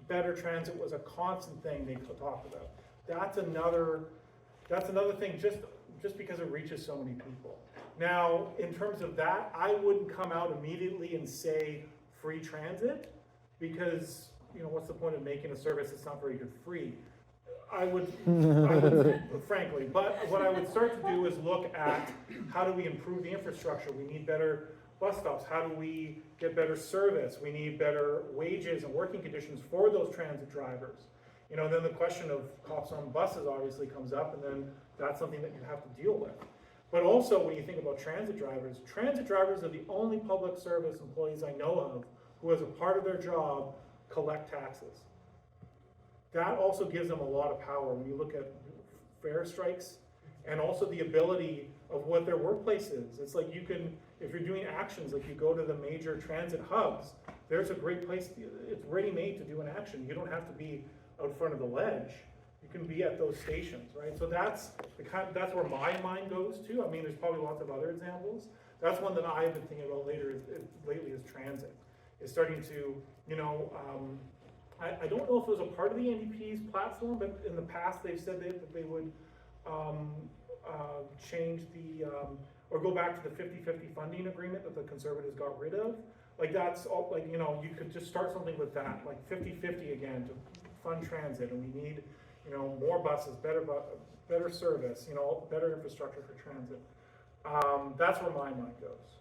better transit was a constant thing they talked about. That's another thing, just because it reaches so many people. Now, in terms of that, I wouldn't come out immediately and say free transit, because, what's the point of making a service that's not very good free? I would frankly, but what I would start to do is look at how do we improve the infrastructure. We need better bus stops. How do we get better service? We need better wages and working conditions for those transit drivers. Then the question of cops on buses obviously comes up, and then that's something that you have to deal with. But also, when you think about transit drivers are the only public service employees I know of who, as a part of their job, collect taxes. That also gives them a lot of power when you look at fare strikes, and also the ability of what their workplace is. It's like if you're doing actions, like you go to the major transit hubs, there's a great place, it's ready-made to do an action. You don't have to be out front of the ledge. You can be at those stations, right? So that's where my mind goes to. There's probably lots of other examples. That's one that I've been thinking about lately is transit. Is starting to, I don't know if it was a part of the NDP's platform, but in the past they've said that they would change or go back to the 50-50 funding agreement that the Conservatives got rid of. That's all, you could just start something with that, 50-50 again to fund transit, and we need, more buses, better service, better infrastructure for transit. That's where my mind goes.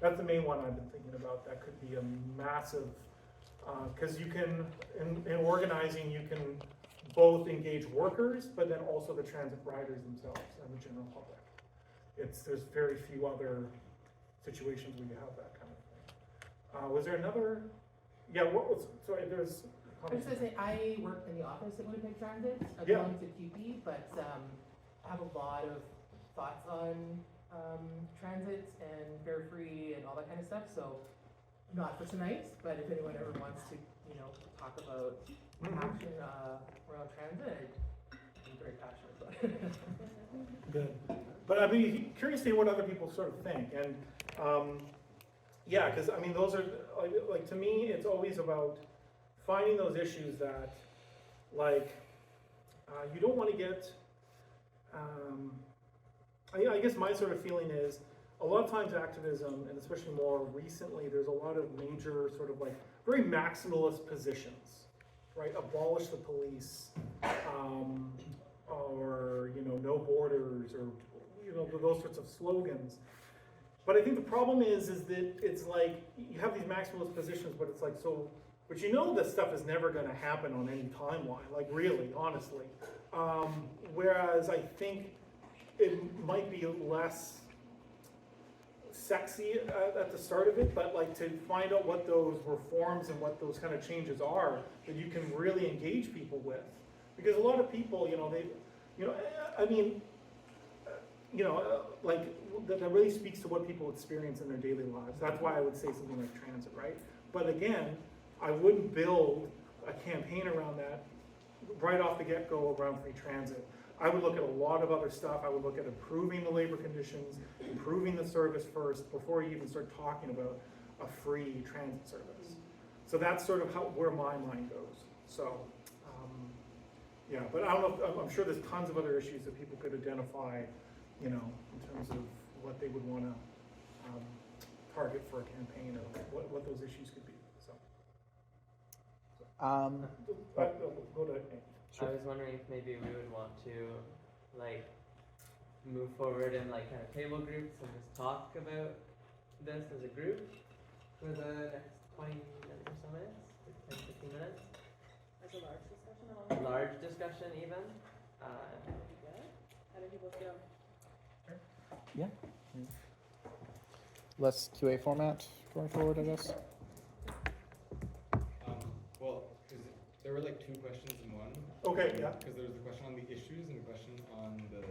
That's the main one I've been thinking about. That could be a massive, because you can, in organizing, you can both engage workers, but then also the transit riders themselves and the general public. There's very few other situations where you have that kind of thing. Was there another? Yeah, there's. I was gonna say, I work in the office at Winnipeg Transit. I Yeah. belong to QP, but I have a lot of thoughts on transit and fare free and all that kind of stuff. So not for tonight, but if anyone ever wants to, talk about action around transit, I'm very passionate about it. Good. But I'd be curious to hear what other people sort of think. And yeah, because those are, like to me, it's always about finding those issues that, you don't want to get, I guess my sort of feeling is, a lot of times activism, and especially more recently, there's a lot of major sort of very maximalist positions, right? Abolish the police, or, no borders, or, those sorts of slogans. But I think the problem is that it's you have these maximalist positions, but it's but this stuff is never going to happen on any timeline, really, honestly. Whereas I think it might be less sexy at the start of it, but to find out what those reforms and what those kind of changes are that you can really engage people with. Because a lot of people, that really speaks to what people experience in their daily lives. That's why I would say something like transit, right? But again, I wouldn't build a campaign around that right off the get-go around free transit. I would look at a lot of other stuff. I would look at improving the labor conditions, improving the service first, before you even start talking about a free transit service. So that's sort of where my mind goes. So, yeah, but I don't know, I'm sure there's tons of other issues that people could identify, in terms of what they would want to target for a campaign, or what those issues could be. So, go to I was wondering if maybe we would want to move forward in kind of table groups and just talk about this as a group for the next 20 minutes or so minutes. large discussion even. How do people feel? Less QA format going forward, I guess. Well, because there were like two questions in one. Okay, yeah. Because there was the question on the issues and a question on the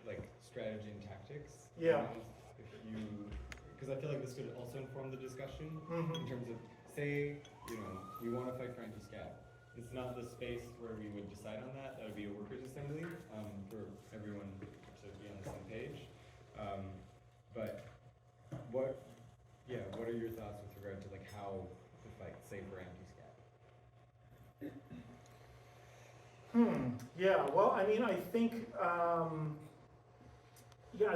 like strategy and tactics. Yeah. And if you, because I feel like this could also inform the discussion Mhm. in terms of, say, you know, we want to fight for anti-scab. It's not the space where we would decide on that. That would be a workers' assembly for everyone to be on the same page. But what are your thoughts with regard to like how to fight, say, for anti-scab? Yeah, well, I mean, I think, I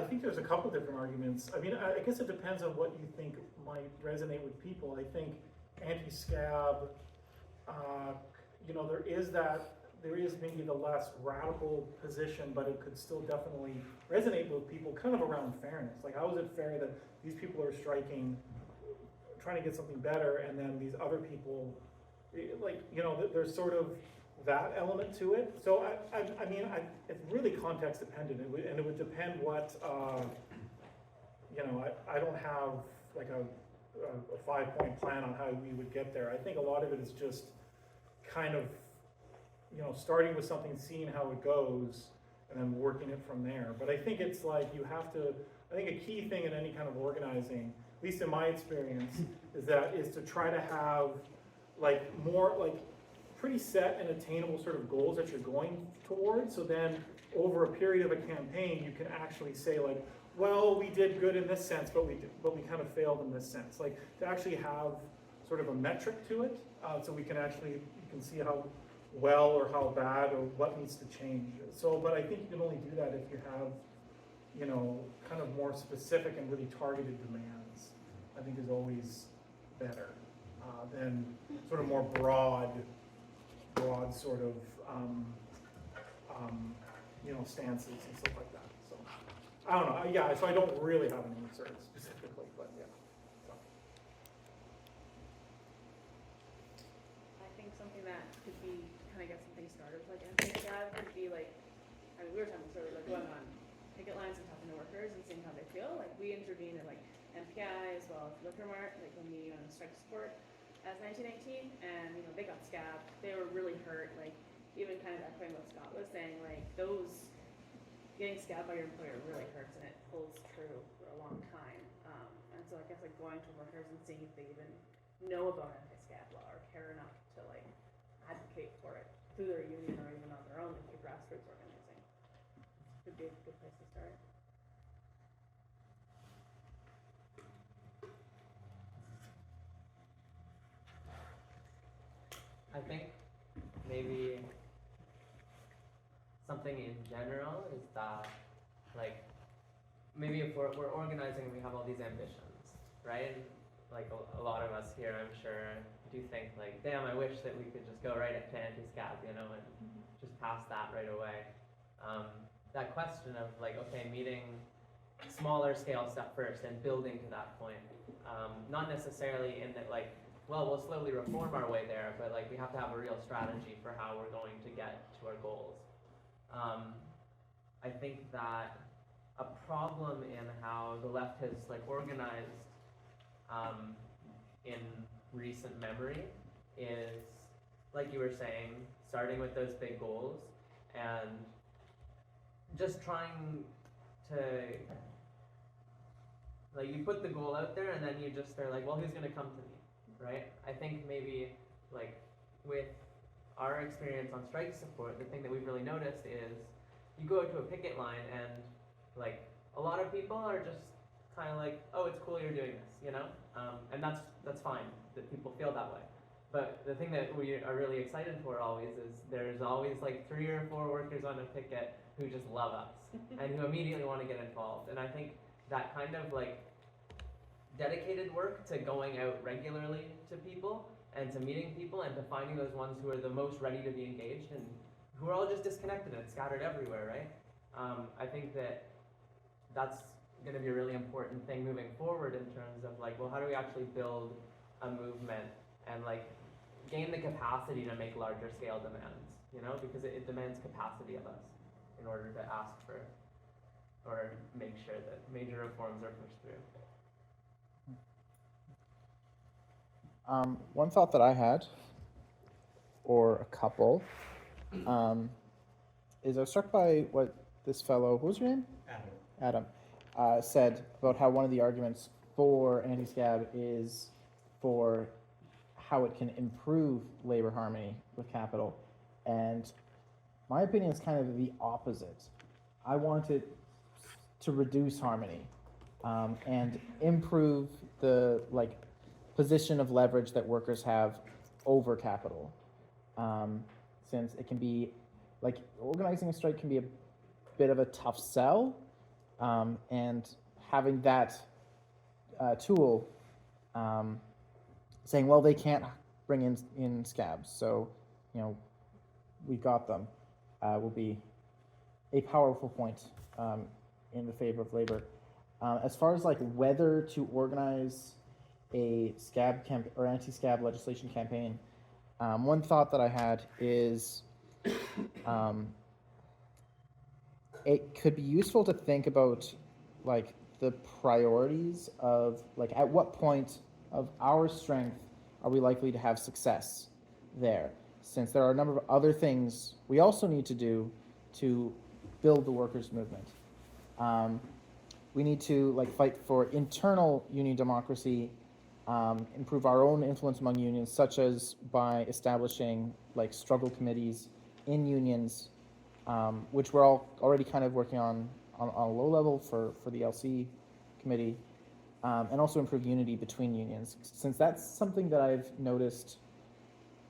think there's a couple different arguments. I mean, I guess it depends on what you think might resonate with people. I think anti-scab, there is maybe the less radical position, but it could still definitely resonate with people kind of around fairness. Like, how is it fair that these people are striking, trying to get something better, and then these other people, there's sort of that element to it. So I mean, it's really context dependent, and it would depend what, I don't have like a 5-point plan on how we would get there. I think a lot of it is just kind of, starting with something, seeing how it goes, and then working it from there. But I think it's like I think a key thing in any kind of organizing, at least in my experience, is to try to have like more like pretty set and attainable sort of goals that you're going towards. So then over a period of a campaign, you can actually say like, well, we did good in this sense, but we kind of failed in this sense. Like to actually have sort of a metric to it, so you can see how well or how bad or what needs to change. So, but I think you can only do that if you have, kind of more specific and really targeted demands. I think is always better than sort of more broad sort of, stances and stuff like that. So, I don't know. Yeah, so I don't really have an answer specifically, but yeah. So. I think something that could be, kind of get something started, like Anti-Scab could be like, I mean, we were talking sort of like going on picket lines and talking to workers and seeing how they feel. Like we intervened in like MPI as well as Liquor Mart, like when we on strike support as 1919, and they got scabbed. They were really hurt. Like even kind of echoing what Scott was saying, like those getting scabbed by your employer really hurts, and it pulls true for a long time. And so I guess like going to workers and seeing if they even know about anti-scab law or care enough to like advocate for it through their union or even on their own if you're grassroots organizing would be a good place to start. I think maybe something in general is that, like, maybe if we're organizing and we have all these ambitions, right? Like a lot of us here, I'm sure, do think like, damn, I wish that we could just go right to Anti-Scab, and just pass that right away. That question of like, okay, meeting smaller scale stuff first and building to that point. Not necessarily in that like, well, we'll slowly reform our way there, but like we have to have a real strategy for how we're going to get to our goals. I think that a problem in how the left has like organized in recent memory is, like you were saying, starting with those big goals and just trying to, like, you put the goal out there and then you just are like, well, who's going to come to me, right? I think maybe, like, with our experience on strike support, the thing that we've really noticed is you go to a picket line and, like, a lot of people are just kind of like, oh, it's cool you're doing this, and that's fine that people feel that way. But the thing that we are really excited for always is there's always like 3 or 4 workers on a picket who just love us and who immediately want to get involved. And I think that kind of like dedicated work to going out regularly to people and to meeting people and to finding those ones who are the most ready to be engaged and who are all just disconnected and scattered everywhere, right? I think that's going to be a really important thing moving forward in terms of like, well, how do we actually build a movement and like gain the capacity to make larger scale demands, you know, because it demands capacity of us in order to ask for or make sure that major reforms are pushed through. One thought that I had, or a couple, is I was struck by what this fellow, what was your name? Adam. Said about how one of the arguments for anti-scab is for how it can improve labor harmony with capital. And my opinion is kind of the opposite. I want it to reduce harmony and improve the position of leverage that workers have over capital. Since it can be, organizing a strike can be a bit of a tough sell, and having that tool saying, well, they can't bring in scabs, so, we've got them, will be a powerful point in the favor of labor. As far as whether to organize a scab or anti-scab legislation campaign, one thought that I had is it could be useful to think about the priorities of at what point of our strength are we likely to have success there, since there are a number of other things we also need to do to build the workers' movement. We need to fight for internal union democracy, improve our own influence among unions, such as by establishing struggle committees in unions, which we're already kind of working on a low level for the LC committee, and also improve unity between unions, since that's something that I've noticed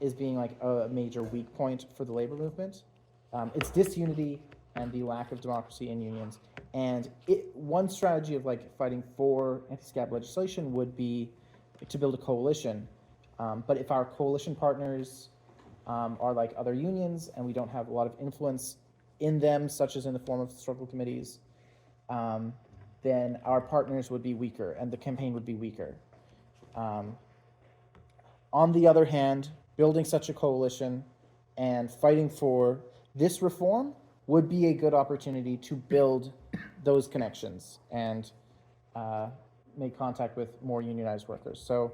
is being a major weak point for the labor movement. It's disunity and the lack of democracy in unions. And one strategy of fighting for anti-scab legislation would be to build a coalition. But if our coalition partners are like other unions and we don't have a lot of influence in them, such as in the form of struggle committees, then our partners would be weaker and the campaign would be weaker. On the other hand, building such a coalition and fighting for this reform would be a good opportunity to build those connections and make contact with more unionized workers. So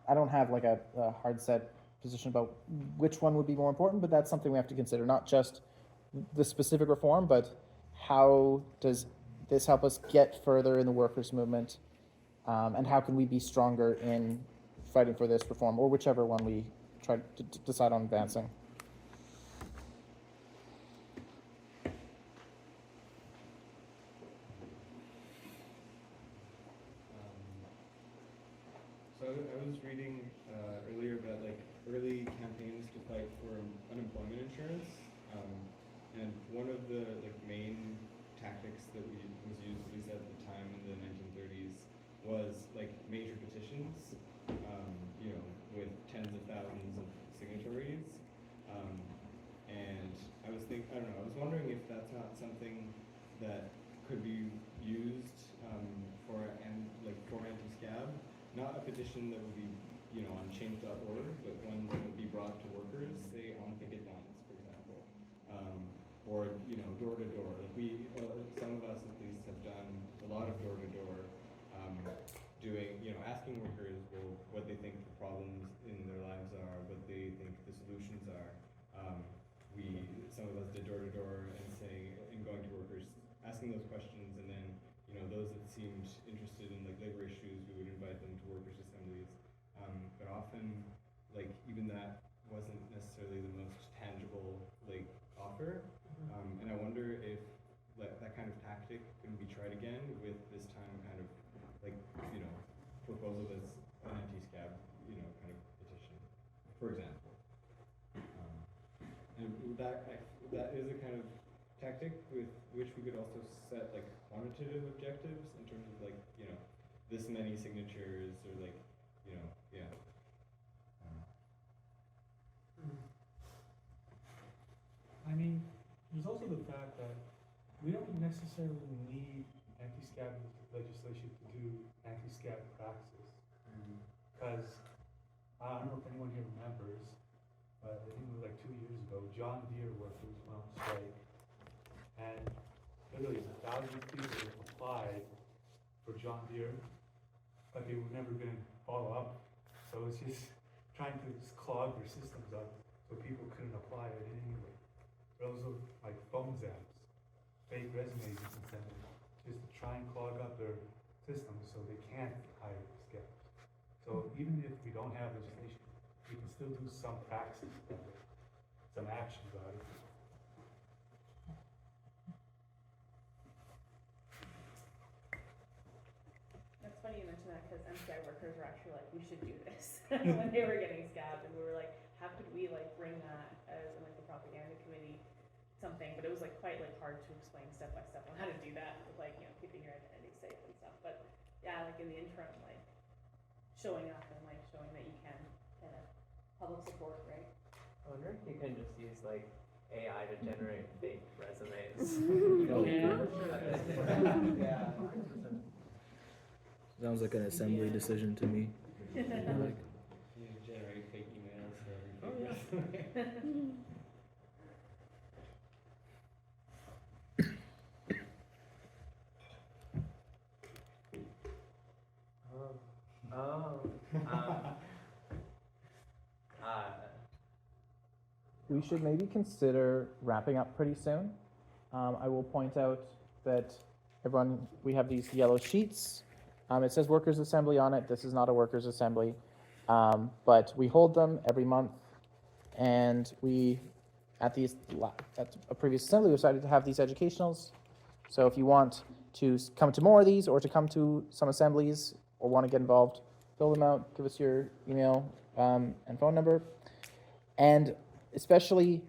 I don't have a hard set position about which one would be more important, but that's something we have to consider, not just the specific reform, but how does this help us get further in the workers' movement, and how can we be stronger in fighting for this reform, or whichever one we try to decide on advancing. So I was reading earlier about early campaigns to fight for unemployment insurance, and one of the main tactics that was used, at least at the time in the 1930s, was major petitions, with tens of thousands of signatories, and I was wondering if that's not something that could be used for anti-scab. Not a petition that would be, on change.org, but one that would be brought to workers, say on picket lines, for example, or door to door. Some of us at least have done a lot of door to door, doing, asking workers what they think the problems in their lives are, what they think the solutions are. Some of us did door to door and going to workers, asking those questions, and then those that seemed interested in labor issues, we would invite them to workers' assemblies. But often, even that wasn't necessarily the most tangible offer. And I wonder if that kind of tactic can be tried again with this time kind of proposal that's an anti-scab kind of petition, for example. And that is a kind of tactic with which we could also set quantitative objectives in terms of this many signatures or yeah. I mean, there's also the fact that we don't necessarily need anti-scab legislation to do anti-scab practices. Because I don't know if anyone here remembers, but I think it was like 2 years ago, John Deere workers went on strike. And literally thousands of people applied for John Deere, but they were never going to follow up. So it's just trying to just clog their systems up so people couldn't apply it anyway. Those are like phone zaps, fake resumes you can send them, just to try and clog up their systems so they can't hire scabs. So even if we don't have legislation, we can still do some practices about it, some action about it. That's funny you mention that because MCI workers were actually like, we should do this when they were getting scabbed, and we were like, how could we like bring that as in like the propaganda committee something? But it was like quite like hard to explain step by step on how to do that with like keeping your identity safe and stuff. But yeah, like in the interim, like showing up and like showing that you can kind of public support, right? I wonder if you can just use like AI to generate fake resumes. Yeah. Sounds like an assembly decision to me. Like, You generate fake emails for every fake resume. We should maybe consider wrapping up pretty soon. I will point out that everyone, we have these yellow sheets. It says workers' assembly on it. This is not a workers' assembly, but we hold them every month. And we, at a previous assembly, we decided to have these educationals. So if you want to come to more of these or to come to some assemblies or want to get involved, fill them out, give us your email and phone number. And especially,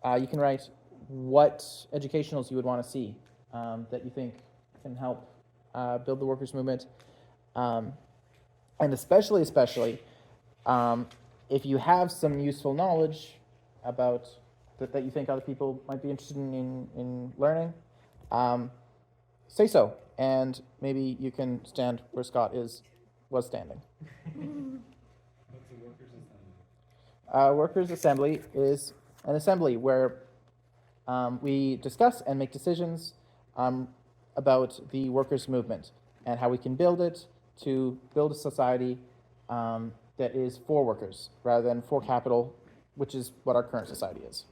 you can write what educationals you would want to see that you think can help build the workers' movement. And especially, if you have some useful knowledge about that you think other people might be interested in learning, say so. And maybe you can stand where Scott was standing. What's a workers' assembly? Workers' assembly is an assembly where we discuss and make decisions about the workers' movement and how we can build it to build a society that is for workers rather than for capital, which is what our current society is.